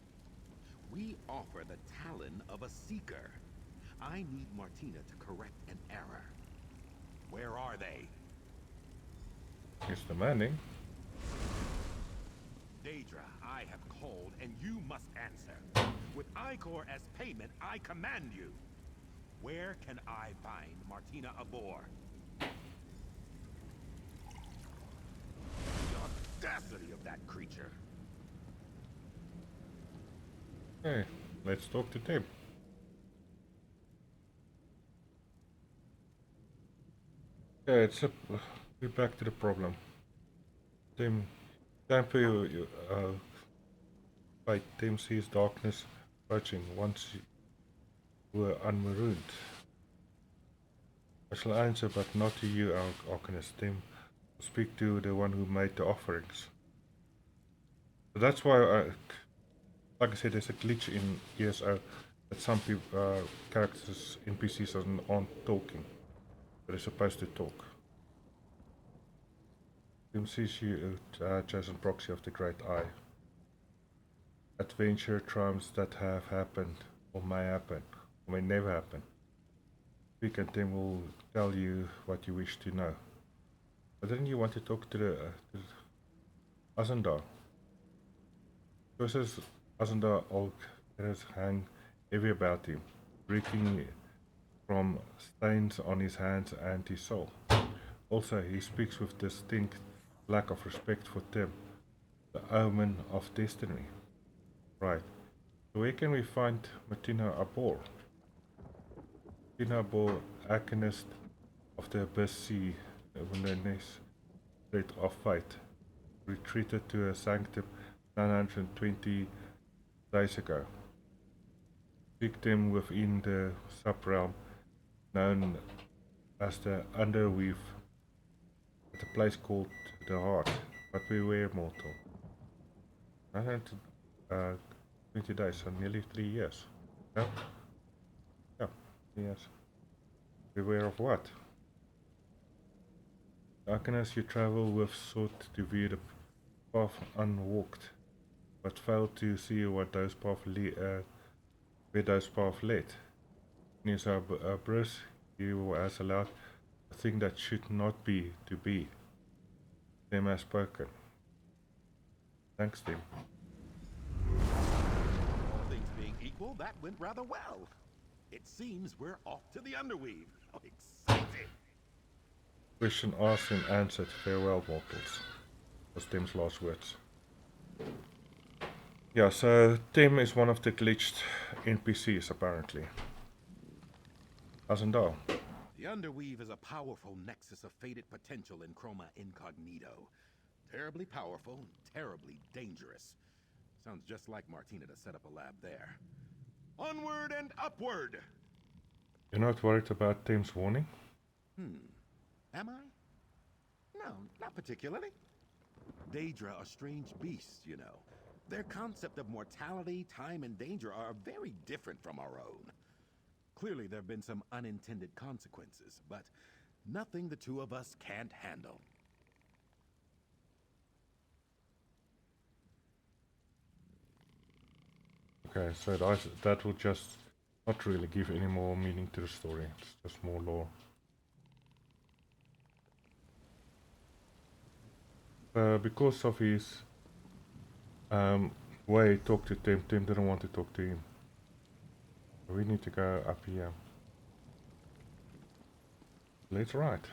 We offer the talon of a seeker. I need Martina to correct an error. Where are they? he's demanding. Daedra, I have called and you must answer. With Icor as payment, I command you. Where can I find Martina Abor? The audacity of that creature. Okay, let's talk to Tim. Yeah, we're back to the problem. Tim, time for you, fight. Tim sees darkness approaching once you were unmarooned. I shall answer, but not to you, Arcanist. Tim, speak to the one who made the offerings. So that's why, like I said, there's a glitch in ESO that some people, characters, NPCs aren't talking. They're supposed to talk. Tim sees you, chosen proxy of the Great Eye. Adventure triumphs that have happened, or may happen, or may never happen. Speak and Tim will tell you what you wish to know. But then you want to talk to the Azandar. Because Azandar Al-Cybiades hang heavy about him, reeking from stains on his hands and his soul. Also, he speaks with distinct lack of respect for Tim, the omen of destiny. Right. So where can we find Martina Abor? Martina Abor, Arcanist of the Abyss Sea, wilderness state of fate, retreated to a sanctum 920 days ago. Victim within the subrealm known as the Underweave, at a place called the Heart. But beware, mortal. 920 days, so nearly 3 years. Yeah? Yeah, yes. Beware of what? Arcanist you travel with sought to view the path unwalked, but failed to see what those paths where those paths led. In his abyss, he has allowed a thing that should not be to be. Tim has spoken. Thanks, Tim. All things being equal, that went rather well. It seems we're off to the Underweave. Oh, excited! Question asked and answered. Farewell, mortals. Was Tim's last words. Yeah, so Tim is one of the glitched NPCs, apparently. Azandar. The Underweave is a powerful nexus of fated potential in Chroma Incognito. Terribly powerful, terribly dangerous. Sounds just like Martina to set up a lab there. Onward and upward! You're not worried about Tim's warning? Am I? No, not particularly. Daedra are strange beasts, you know. Their concept of mortality, time, and danger are very different from our own. Clearly, there have been some unintended consequences, but nothing the two of us can't handle. Okay, so that will just not really give any more meaning to the story. It's just more lore. Because of his way he talked to Tim, Tim didn't want to talk to him. So we need to go up here. Let's ride.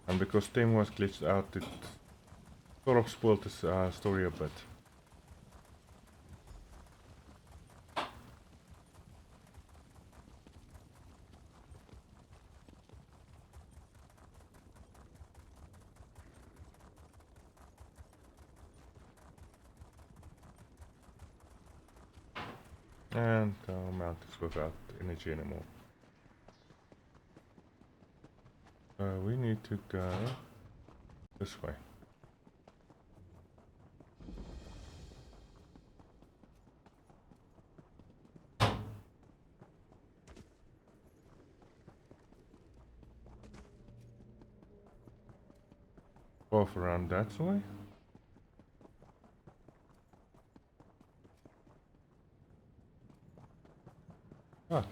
And because Tim was glitched out, it sort of spoiled this story a bit. And mount is without energy anymore. We need to go this way. Go off around that way. Ah.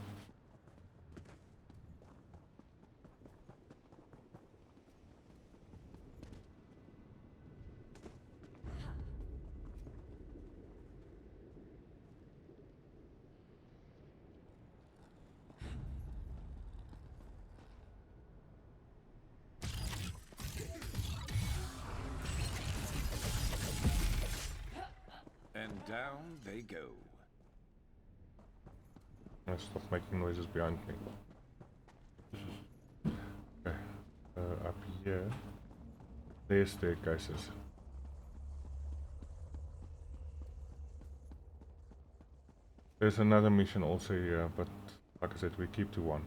And down they go. Stop making noises behind me. Okay. Up here. There's staircases. There's another mission also here, but like I said, we keep to one.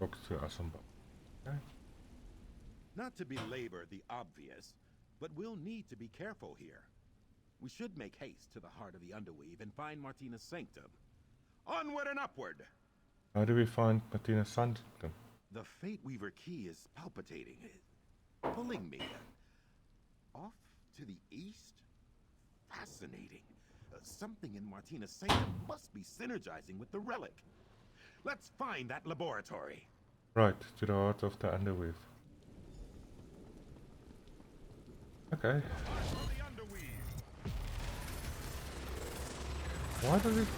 Talk to Azandar. Okay. Not to belabor the obvious, but we'll need to be careful here. We should make haste to the heart of the Underweave and find Martina's sanctum. Onward and upward! How do we find Martina's sanctum? The Fate Weaver key is palpitating, pulling me. Off to the east? Fascinating. Something in Martina's sanctum must be synergizing with the relic. Let's find that laboratory. Right, to the heart of the Underweave. Okay. Why does it...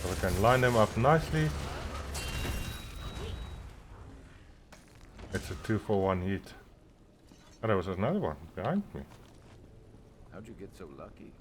So we can line them up nicely. It's a 2-for-1 hit. Oh, there was another one behind me. How'd you get so lucky?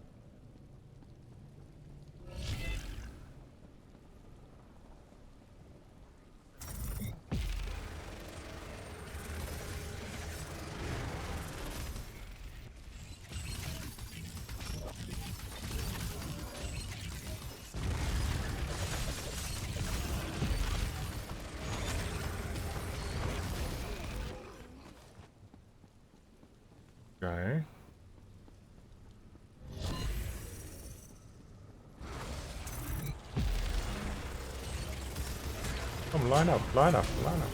Okay. Come, line up, line up, line up.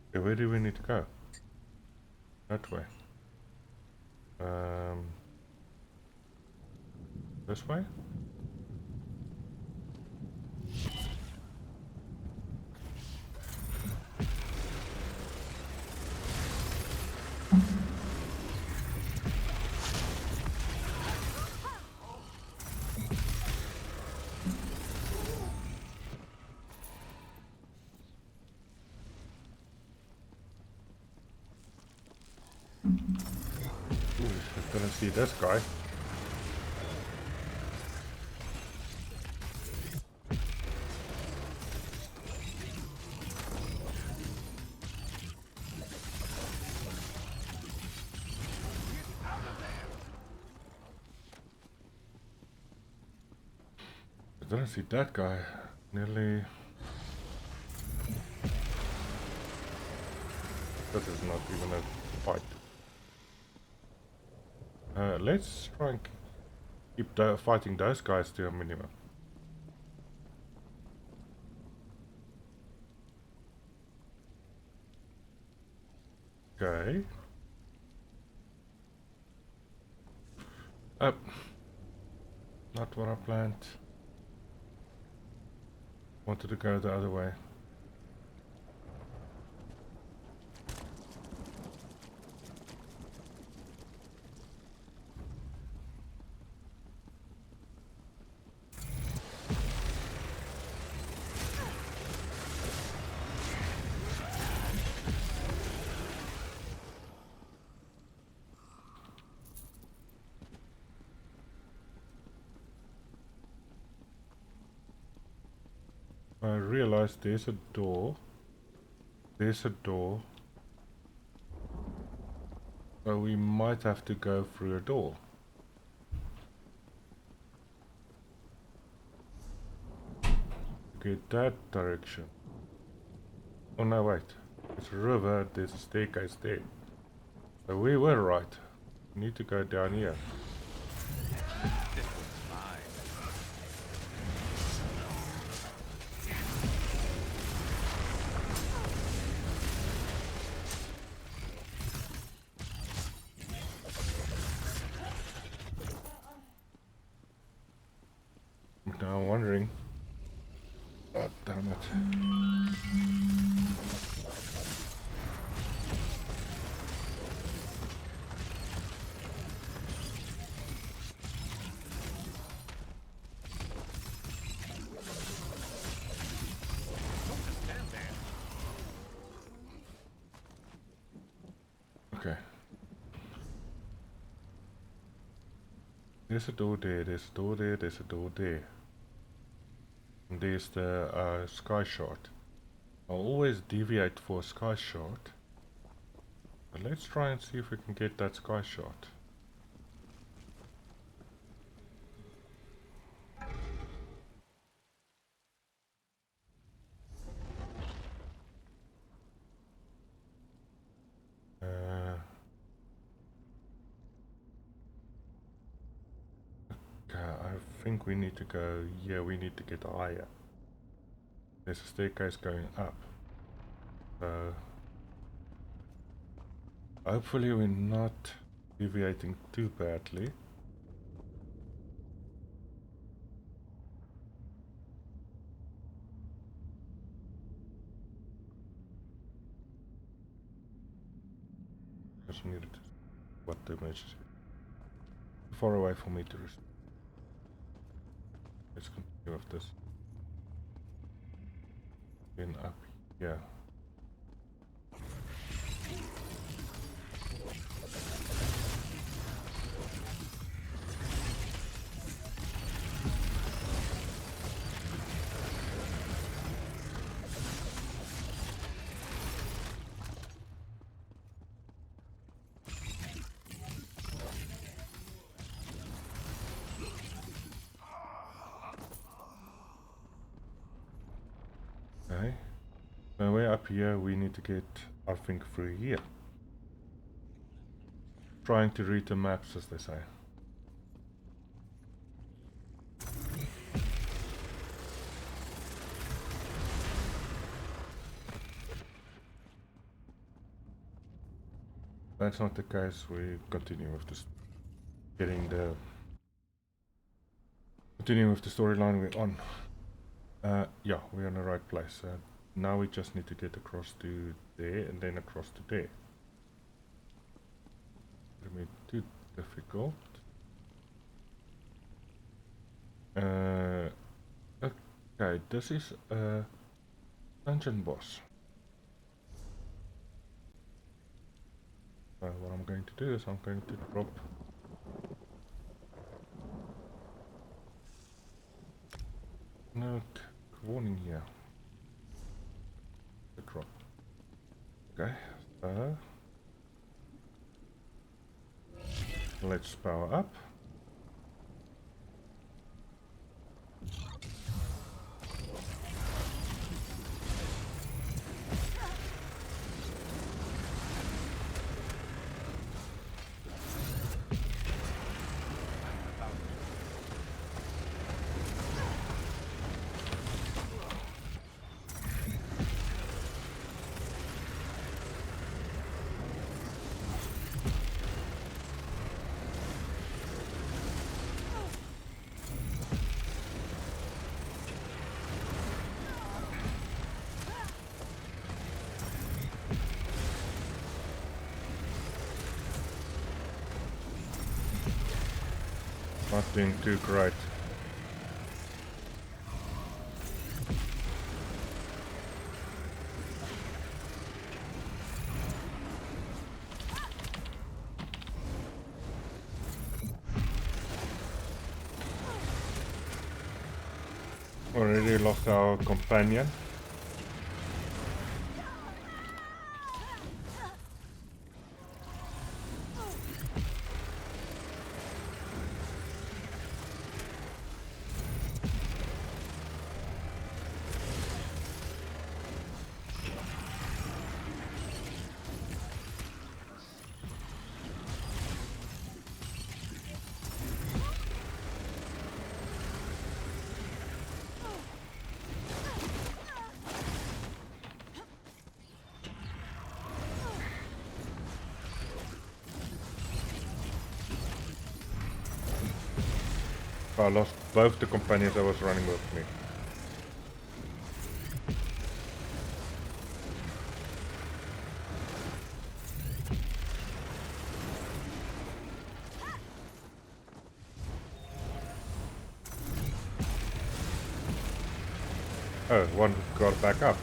Okay, where do we need to go? That way. This way? Ooh, I couldn't see this guy. I didn't see that guy. Nearly. This is not even a fight. Let's try and keep fighting those guys to a minimum. Okay. Up. Not what I planned. Wanted to go the other way. I realized there's a door. There's a door. So we might have to go through a door. Get that direction. Oh no, wait. There's a river, there's a staircase there. So we were right. We need to go down here. Now I'm wondering. Oh, damn it. Okay. There's a door there, there's a door there, there's a door there. And there's the sky shard. I'll always deviate for a sky shard. But let's try and see if we can get that sky shard. I think we need to go, yeah, we need to get higher. There's a staircase going up. So hopefully we're not deviating too badly. Just needed to what the message is. Too far away for me to restore. Let's continue with this. Then up here. Okay. So way up here we need to get, I think, through here. Trying to read the maps, as they say. That's not the case, we continue with this, continuing with the storyline we're on. Yeah, we're in the right place. Now we just need to get across to there and then across to there. It may be too difficult. Okay, this is a dungeon boss. So what I'm going to do is I'm going to drop warning here. The drop. Okay, so let's power up. Not doing too great. Already lost our companion. I lost both the companions that was running with me. Oh, one got back up.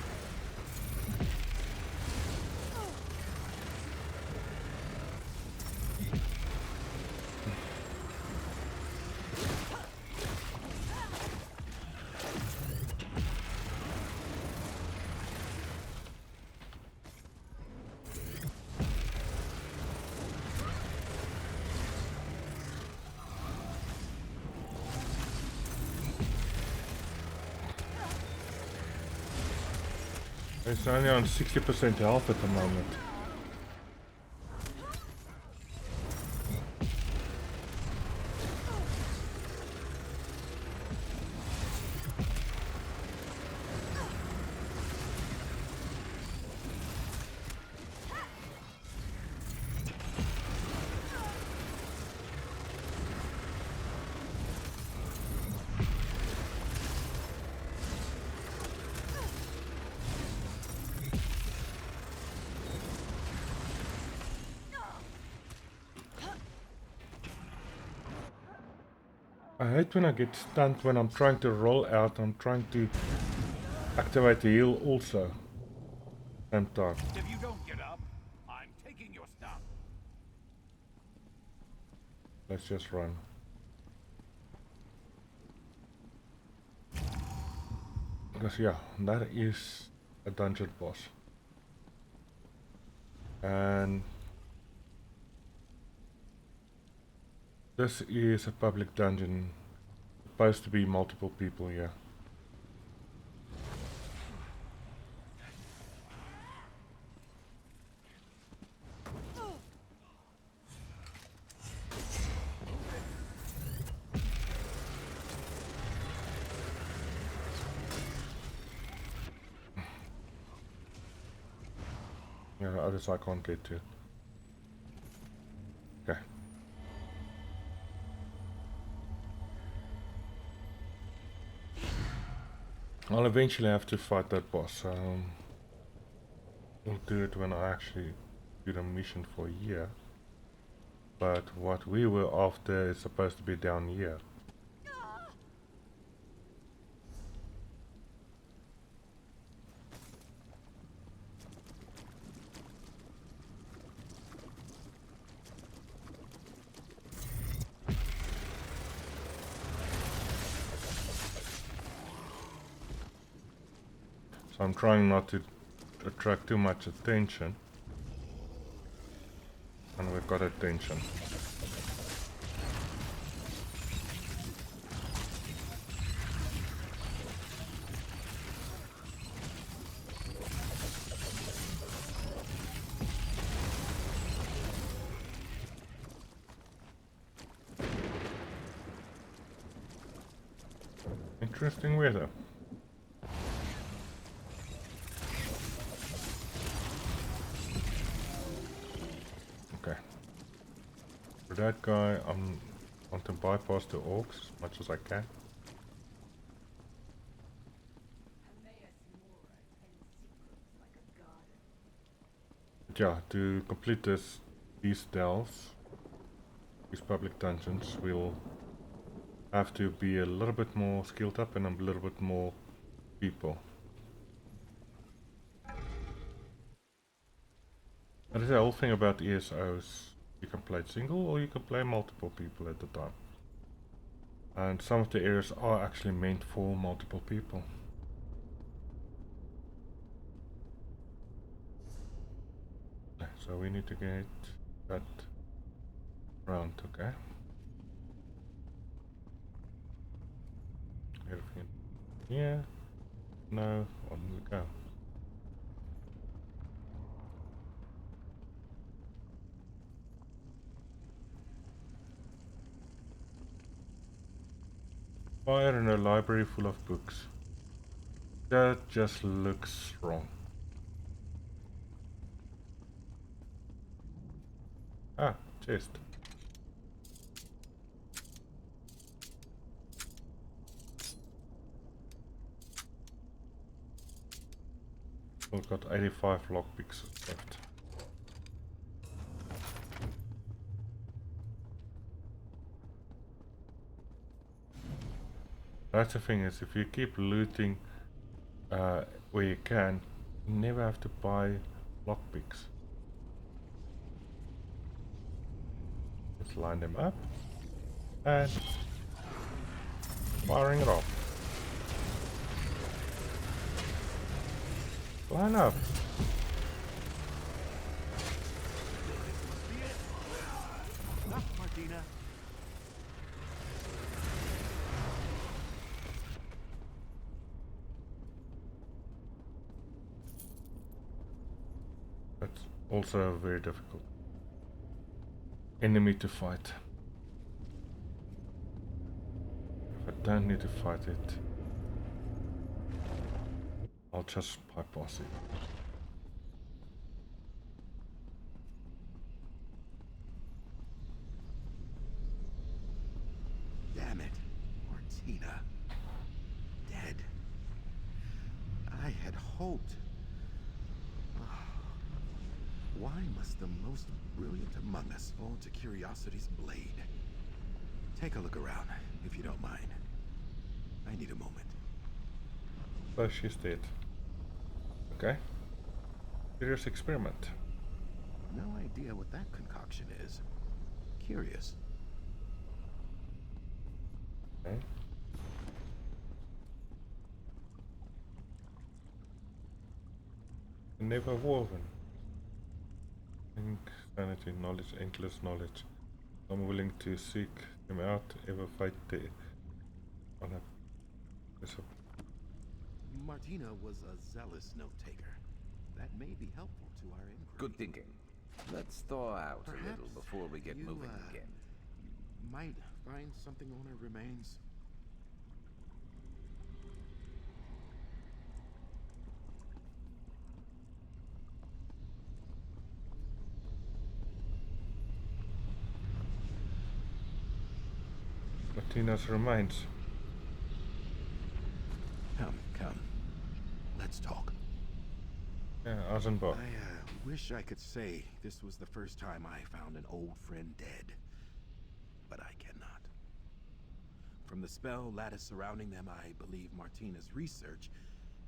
It's only on 60% health at the moment. I hate when I get stunned when I'm trying to roll out. I'm trying to activate the heal also. Same time. If you don't get up, I'm taking your stuff. Let's just run. Because yeah, that is a dungeon boss. And this is a public dungeon. Supposed to be multiple people here. Yeah, the others I can't get to. Okay. I'll eventually have to fight that boss. We'll do it when I actually do the mission for a year. But what we were after is supposed to be down here. So I'm trying not to attract too much attention. And we've got attention. Interesting weather. Okay. For that guy, I want to bypass the orcs as much as I can. But yeah, to complete these delves, these public dungeons, we'll have to be a little bit more skilled up and a little bit more people. That is the whole thing about ESOs. You can play single or you can play multiple people at a time. And some of the areas are actually meant for multiple people. So we need to get that round, okay? Everything here. No, on we go. Fire in a library full of books. That just looks wrong. Ah, chest. We've got 85 lockpicks left. That's the thing, is if you keep looting where you can, you never have to buy lockpicks. Let's line them up and firing it off. Line up. Enough, Martina. That's also very difficult enemy to fight. If I don't need to fight it, I'll just bypass it. Damn it, Martina. Dead. I had hoped. Why must the most brilliant among us fall to curiosity's blade? Take a look around, if you don't mind. I need a moment. So she's dead. Okay. Serious experiment. No idea what that concoction is. Curious. Okay. Never woven. Think, sanity, knowledge, endless knowledge. I'm willing to seek him out, ever fight the on a Martina was a zealous note-taker. That may be helpful to our inquiry. Good thinking. Let's thaw out Perhaps a little before we get moving again. Might find something on her remains. Martina's remains. Come. Let's talk. Yeah, Azandar. I wish I could say this was the first time I found an old friend dead. But I cannot. From the spell lattice surrounding them, I believe Martina's research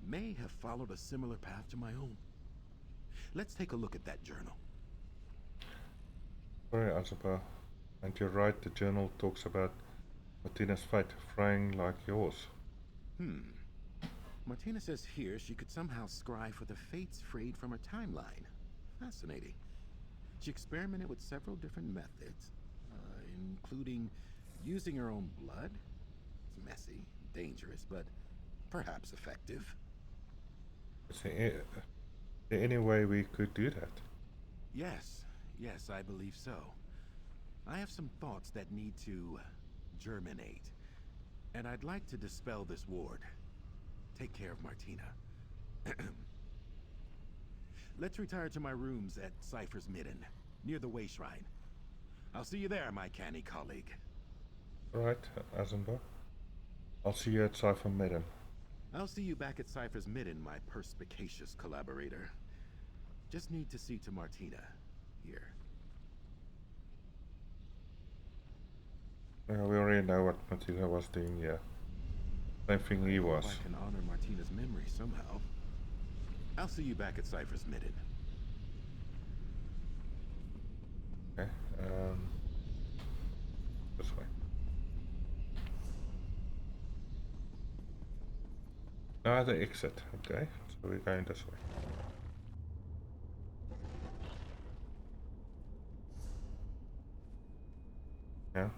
may have followed a similar path to my own. Let's take a look at that journal. Sorry, Azandar. And you're right, the journal talks about Martina's fate, fraying like yours. Martina says here she could somehow scry for the fates frayed from her timeline. Fascinating. She experimented with several different methods, including using her own blood. It's messy, dangerous, but perhaps effective. Is there any way we could do that? Yes, I believe so. I have some thoughts that need to germinate, and I'd like to dispel this ward. Take care of Martina. Let's retire to my rooms at Cypher's Midden, near the Way Shrine. I'll see you there, my canny colleague. Alright, Azandar. I'll see you at Cypher Midden. I'll see you back at Cypher's Midden, my perspicacious collaborator. Just need to see to Martina, here. We already know what Martina was doing here. Same thing he was. I can honor Martina's memory somehow. I'll see you back at Cypher's Midden. Okay, this way. Ah, the exit. Okay, so we're going this way. Yeah.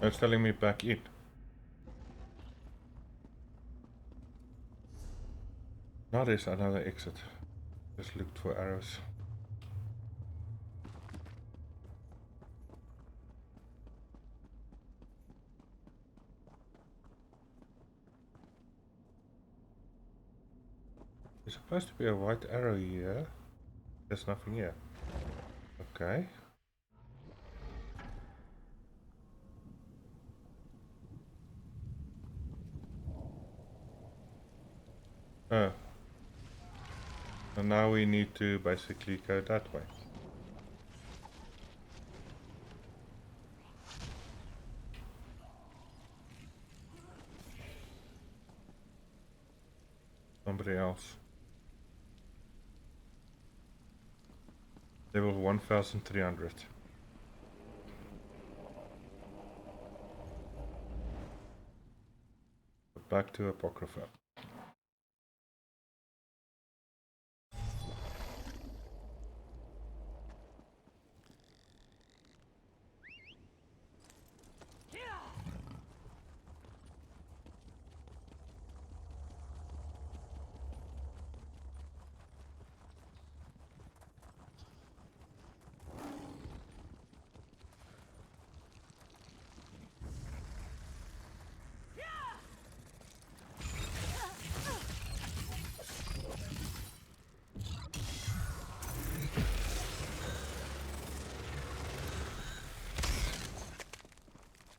It's telling me back in. Now there's another exit. Just looked for arrows. There's supposed to be a white arrow here. There's nothing here. Okay. Oh. And now we need to basically go that way. Somebody else. Level 1300. Back to Apocrypha.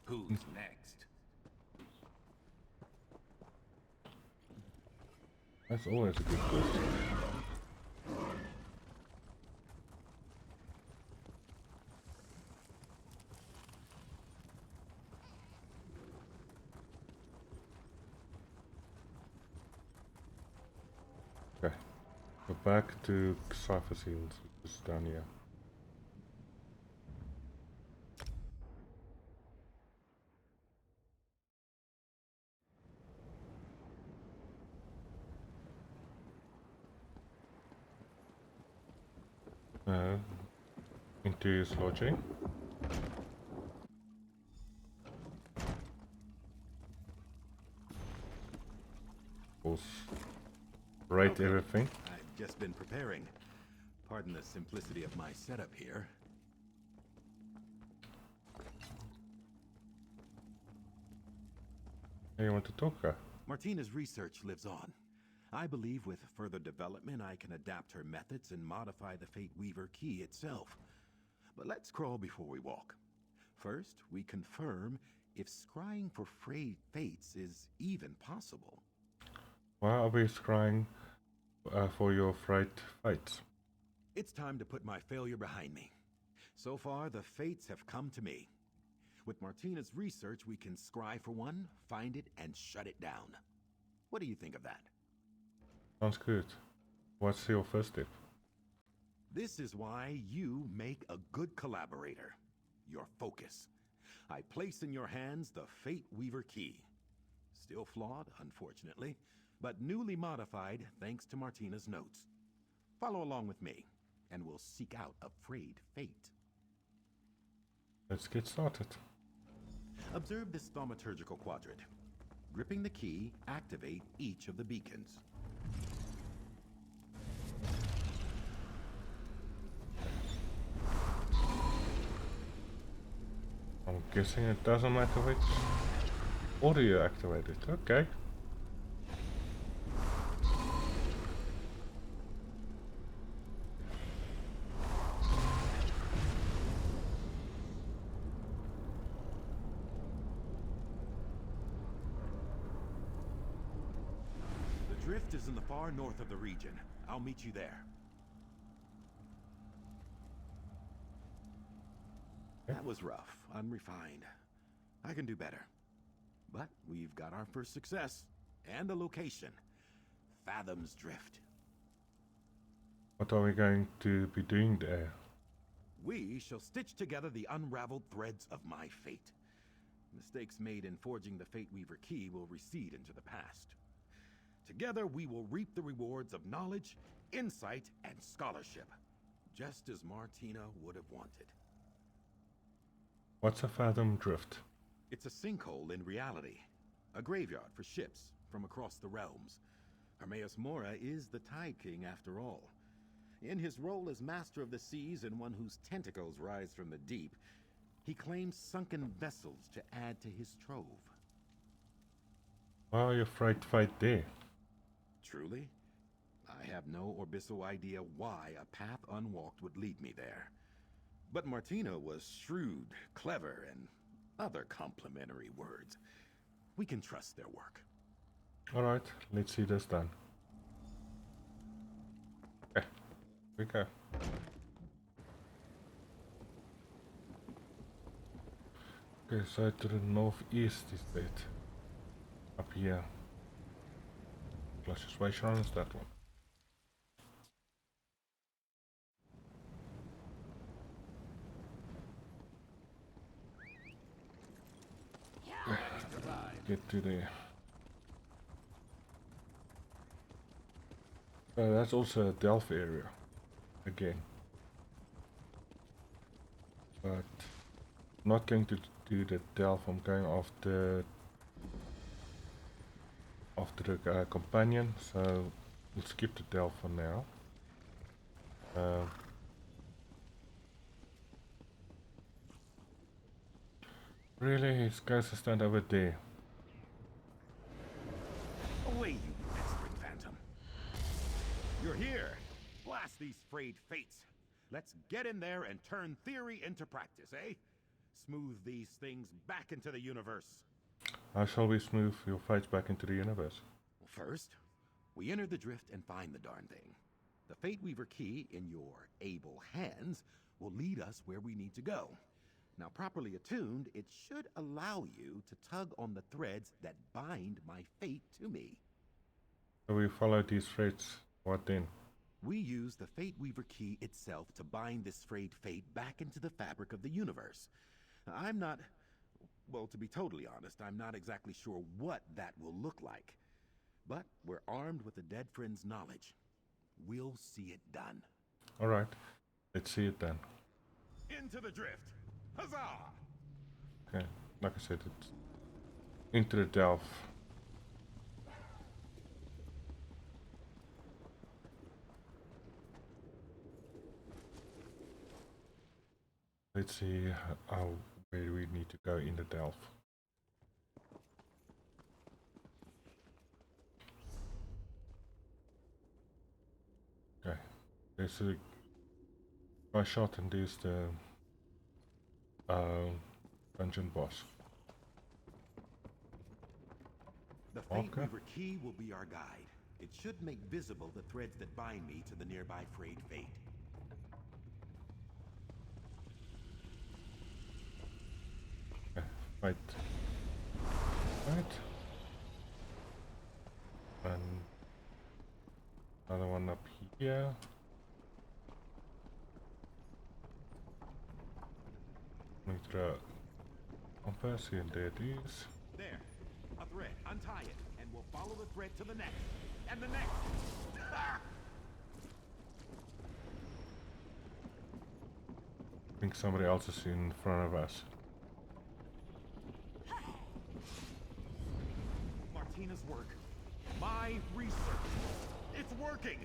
Who's next? That's always a good question. Okay. Go back to Cypher Seals, which is down here. Into his lodging. Rate Okay. everything. I've just been preparing. Pardon the simplicity of my setup here. Hey, you want to talk? Martina's research lives on. I believe with further development I can adapt her methods and modify the Fate Weaver key itself. But let's crawl before we walk. First, we confirm if scrying for frayed fates is even possible. Why are we scrying for your frayed fates? It's time to put my failure behind me. So far, the fates have come to me. With Martina's research, we can scry for one, find it, and shut it down. What do you think of that? Sounds good. What's your first step? This is why you make a good collaborator. Your focus. I place in your hands the Fate Weaver key. Still flawed, unfortunately, but newly modified thanks to Martina's notes. Follow along with me, and we'll seek out a frayed fate. Let's get started. Observe this thaumaturgical quadrant. Gripping the key, activate each of the beacons. I'm guessing it doesn't matter which order you activate it. Okay. The drift is in the far north of the region. I'll meet you there. That was rough, unrefined. I can do better. But we've got our first success, and a location. Fathom's Drift. What are we going to be doing there? We shall stitch together the unraveled threads of my fate. Mistakes made in forging the Fate Weaver key will recede into the past. Together, we will reap the rewards of knowledge, insight, and scholarship, just as Martina would have wanted. What's a fathom drift? It's a sinkhole in reality, a graveyard for ships from across the realms. Hermaeus Mora is the Tide King after all. In his role as Master of the Seas and one whose tentacles rise from the deep, he claims sunken vessels to add to his trove. Why are you afraid to fight there? Truly? I have no Orbiso idea why a path unwalked would lead me there. But Martina was shrewd, clever, and other complimentary words. We can trust their work. Alright, let's see this done. Okay, here we go. Okay, so to the northeast is that. Up here. Closest way Sharon is that one. Get to there. That's also a delve area again, but not going to do the delve. I'm going after the companion, so we'll skip the delve for now. Really, he's going to stand over there. Away, you pestering phantom. You're here. Blast these frayed fates. Let's get in there and turn theory into practice, eh? Smooth these things back into the universe. How shall we smooth your fights back into the universe? First, we enter the drift and find the darn thing. The Fate Weaver key in your able hands will lead us where we need to go. Now, properly attuned, it should allow you to tug on the threads that bind my fate to me. So we follow these threads. What then? We use the Fate Weaver key itself to bind this frayed fate back into the fabric of the universe. I'm not... Well, to be totally honest, I'm not exactly sure what that will look like. But we're armed with the dead friend's knowledge. We'll see it done. Alright, let's see it then. Into the drift! Huzzah! Okay, like I said, it's into the delve. Let's see where we need to go in the delve. Okay, there's a guy shot and there's the dungeon boss. The Fate Weaver key will be our guide. It should make visible the threads that bind me to the nearby frayed fate. Okay, right. And another one up here. Make the compass, and there it is. There, a thread. Untie it, and we'll follow the thread to the next, and the next. I think somebody else is in front of us. Martina's work. My research. It's working.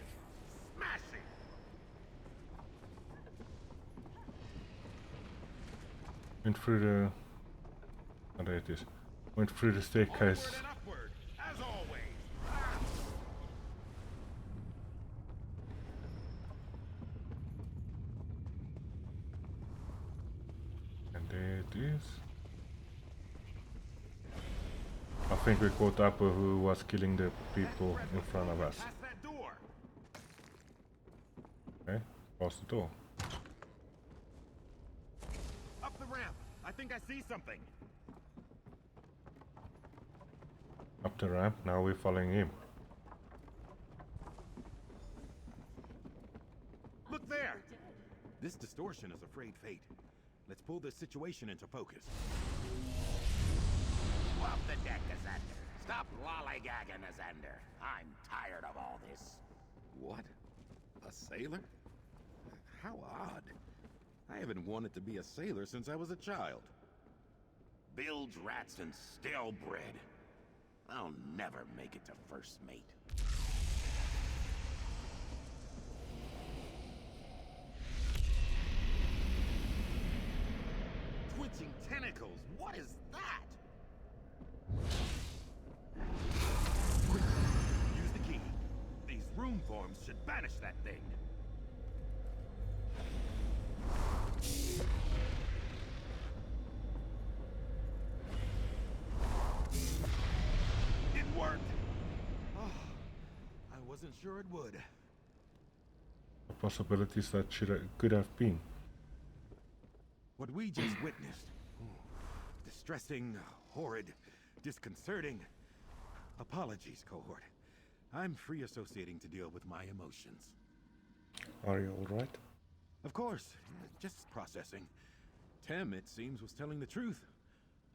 Smashing. Went through the... Oh, there it is. Went through the staircase. Onward and upward, as always. And there it is. I think we caught up with who was killing the people in front of us. Past that door. Okay, past the door. Up the ramp. I think I see something. Up the ramp, now we're following him. Look there! This distortion is a frayed fate. Let's pull this situation into focus. off the deck, Azandar. Stop lollygagging, Azandar. I'm tired of all this. What? A sailor? How odd. I haven't wanted to be a sailor since I was a child. Bilge rats and stale bread. I'll never make it to first mate. Twitching tentacles, what is that? Quick, use the key. These room forms should banish that thing. It worked! Oh, I wasn't sure it would. The possibilities that could have been. What we just witnessed. Distressing, horrid, disconcerting. Apologies, cohort. I'm free associating to deal with my emotions. Are you alright? Of course, just processing. Tem, it seems, was telling the truth.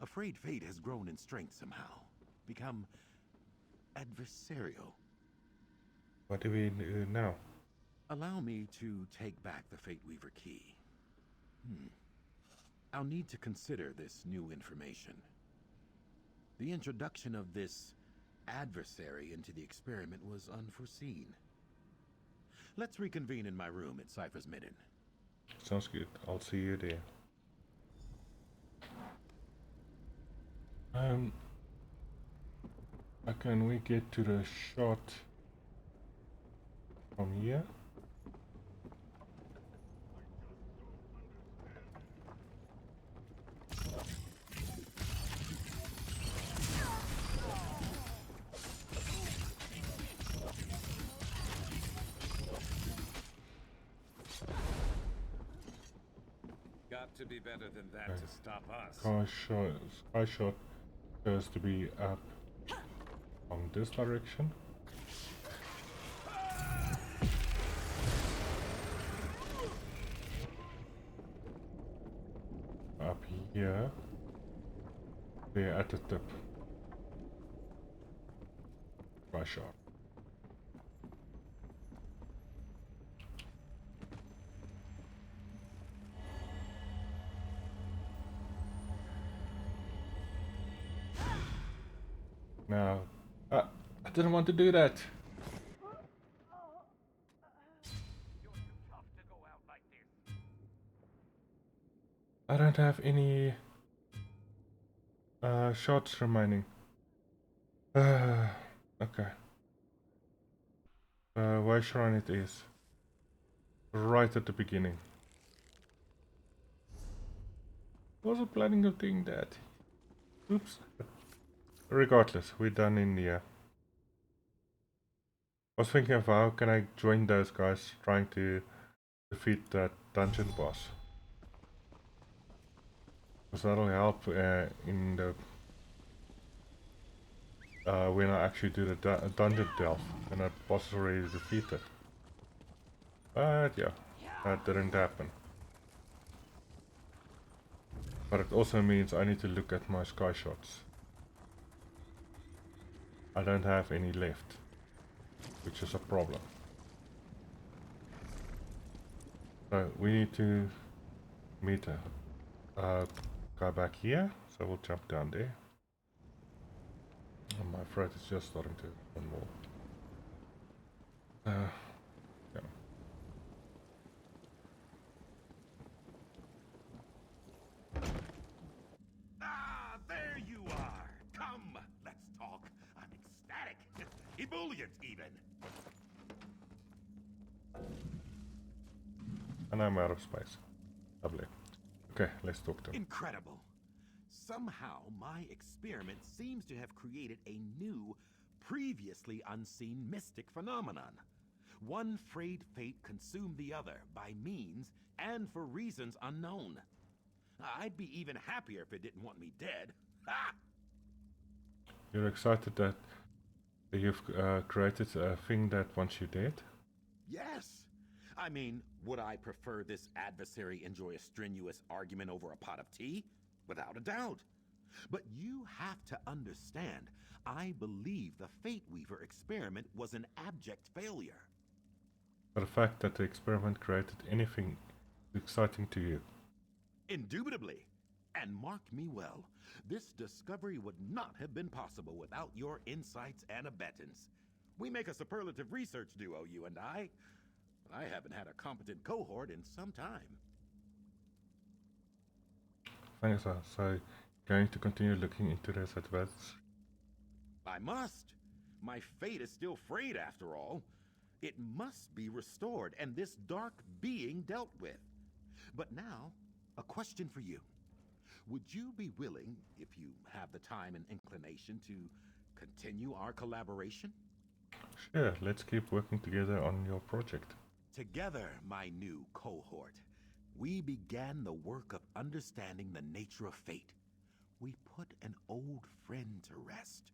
Afraid fate has grown in strength somehow. Become adversarial. What do we do now? Allow me to take back the Fate Weaver key. I'll need to consider this new information. The introduction of this adversary into the experiment was unforeseen. Let's reconvene in my room at Cypher's Midden. Sounds good. I'll see you there. Can we get to the shot from here? Got to be better than that to stop us. Sky shot has to be up from this direction. Up here. There at the tip. Sky shot. Now, I didn't want to do that. I don't have any shots remaining. Okay. Where shrine it is? Right at the beginning. Wasn't planning on doing that. Oops. Regardless, we're done in here. I was thinking of how can I join those guys trying to defeat that dungeon boss. Because that'll help in the when I actually do the dungeon delve and that boss is already defeated. But yeah, that didn't happen. But it also means I need to look at my sky shots. I don't have any left, which is a problem. So we need to meet a guy back here, so we'll jump down there. Oh, my throat is just starting to run more. Yeah. Ah, there you are! Come, let's talk. I'm ecstatic. Ebullient, even. And I'm out of space. Lovely. Okay, let's talk to him. Incredible. Somehow, my experiment seems to have created a new, previously unseen mystic phenomenon. One frayed fate consumed the other by means and for reasons unknown. I'd be even happier if it didn't want me dead. Ha! You're excited that you've created a thing that wants you dead? Yes. I mean, would I prefer this adversary enjoy a strenuous argument over a pot of tea? Without a doubt. But you have to understand, I believe the Fate Weaver experiment was an abject failure. But the fact that the experiment created anything exciting to you. Indubitably. And mark me well, this discovery would not have been possible without your insights and abettance. We make a superlative research duo, you and I. I haven't had a competent cohort in some time. Thanks, sir. So, going to continue looking into this advance? I must. My fate is still frayed after all. It must be restored and this dark being dealt with. But now, a question for you. Would you be willing, if you have the time and inclination, to continue our collaboration? Sure, let's keep working together on your project. Together, my new cohort, we began the work of understanding the nature of fate. We put an old friend to rest.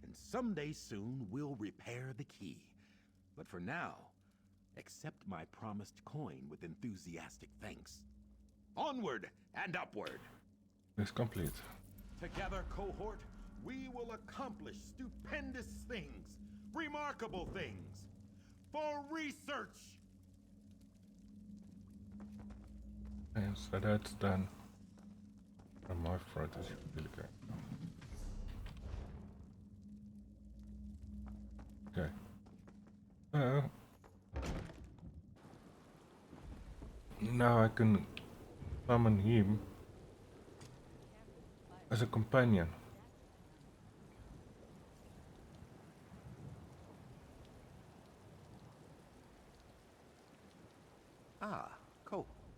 And someday soon, we'll repair the key. But for now, accept my promised coin with enthusiastic thanks. Onward and upward! It's complete. Together, cohort, we will accomplish stupendous things, remarkable things, for research! And so that's done. And my throat is really going. Okay. So now I can summon him as a companion.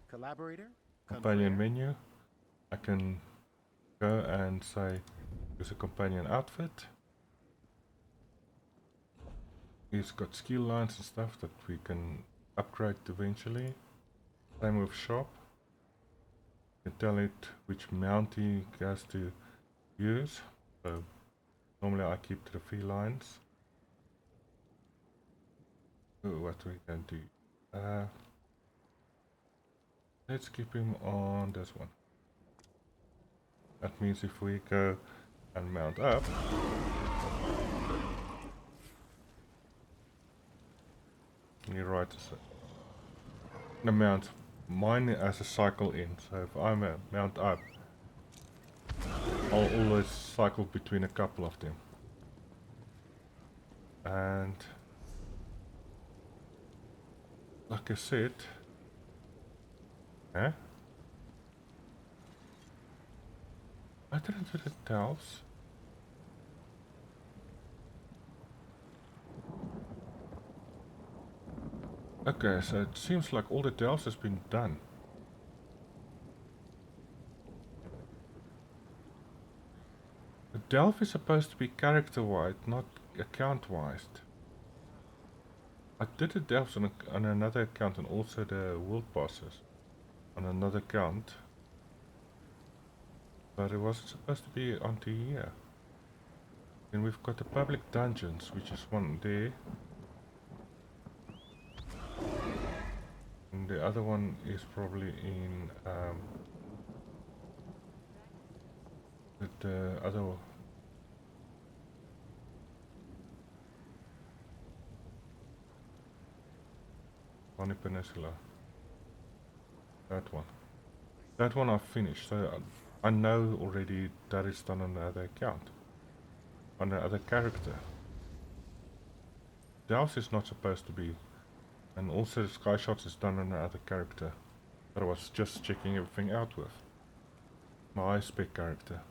Collaborator? Companion menu. I can go and say use a companion outfit. He's got skill lines and stuff that we can upgrade eventually. Same with shop. You can tell it which mount he has to use. So normally I keep to the felines. Ooh, what we can do? Let's keep him on this one. That means if we go and mount up, you write the mount. Mine as a cycle in, so if I mount up, I'll always cycle between a couple of them. And like I said, I didn't do the delves. Okay, so it seems like all the delves has been done. The delve is supposed to be character-wide, not account-wise. I did the delves on another account and also the world bosses on another account, but it wasn't supposed to be onto here. And we've got the public dungeons, which is one there. And the other one is probably in the other Bonnie Peninsula. That one. That one I've finished, so I know already that is done on the other account. On the other character. Delves is not supposed to be. And also the Sky Shots is done on the other character. That I was just checking everything out with. My high spec character.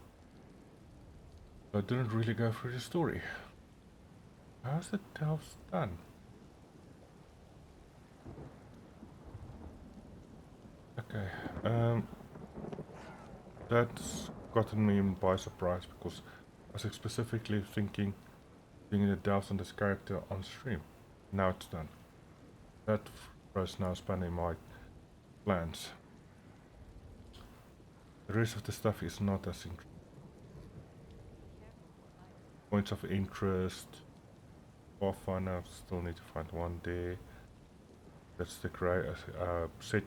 So I didn't really go through the story. How's the Delves done? Okay, that's gotten me by surprise because I was specifically thinking doing the delves on this character on stream. Now it's done. That throws now spanning my plans. The rest of the stuff is not as interesting. Points of interest. Pathfinder, still need to find one there. That's the set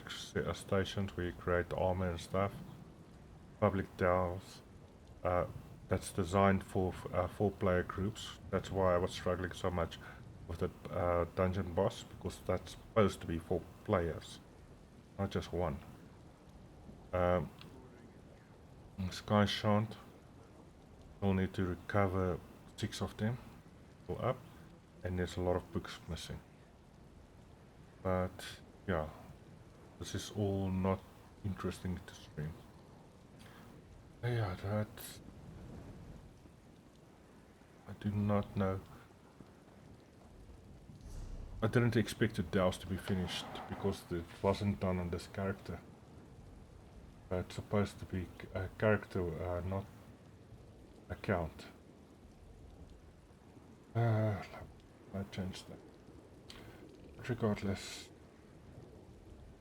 stations where you create armor and stuff. Public delves. that's designed for 4-player groups. That's why I was struggling so much with the dungeon boss, because that's supposed to be 4 players, not just 1. Sky Shant, we'll need to recover 6 of them, go up, and there's a lot of books missing. But yeah, this is all not interesting to stream. Yeah, that I do not know. I didn't expect the Dells to be finished because it wasn't done on this character. It's supposed to be a character, not account. I changed that. But regardless,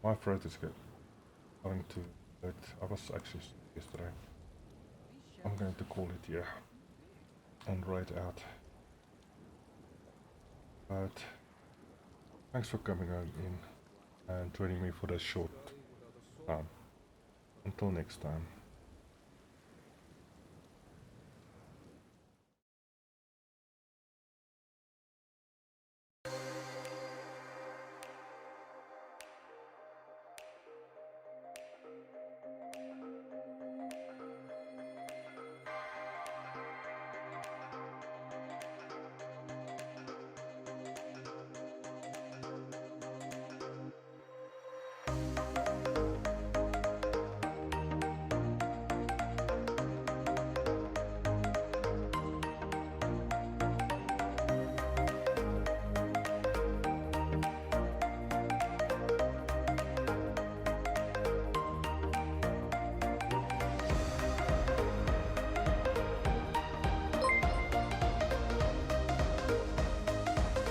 my throat is good. Going to it. I was actually sick yesterday. I'm going to call it here and write out. But thanks for coming in and joining me for this short time. Until next time.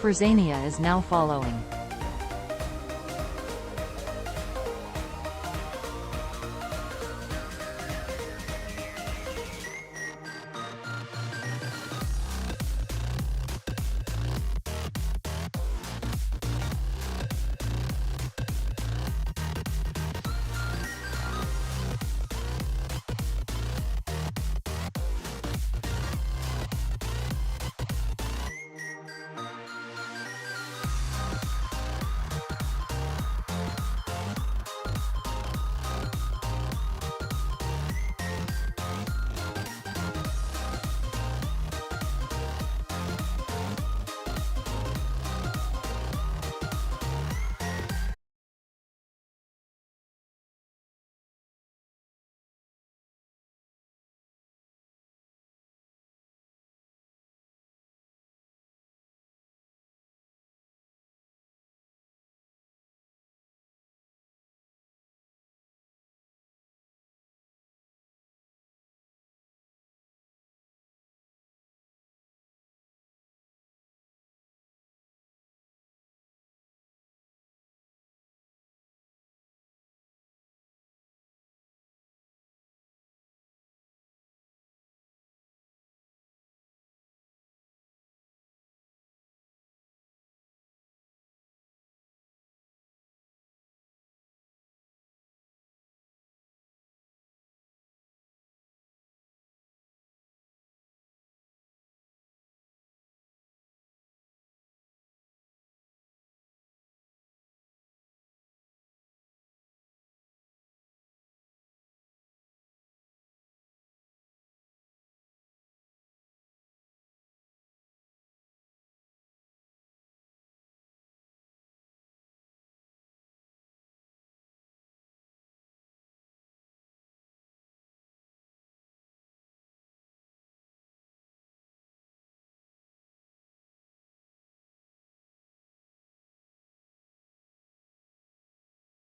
Fresania is now following.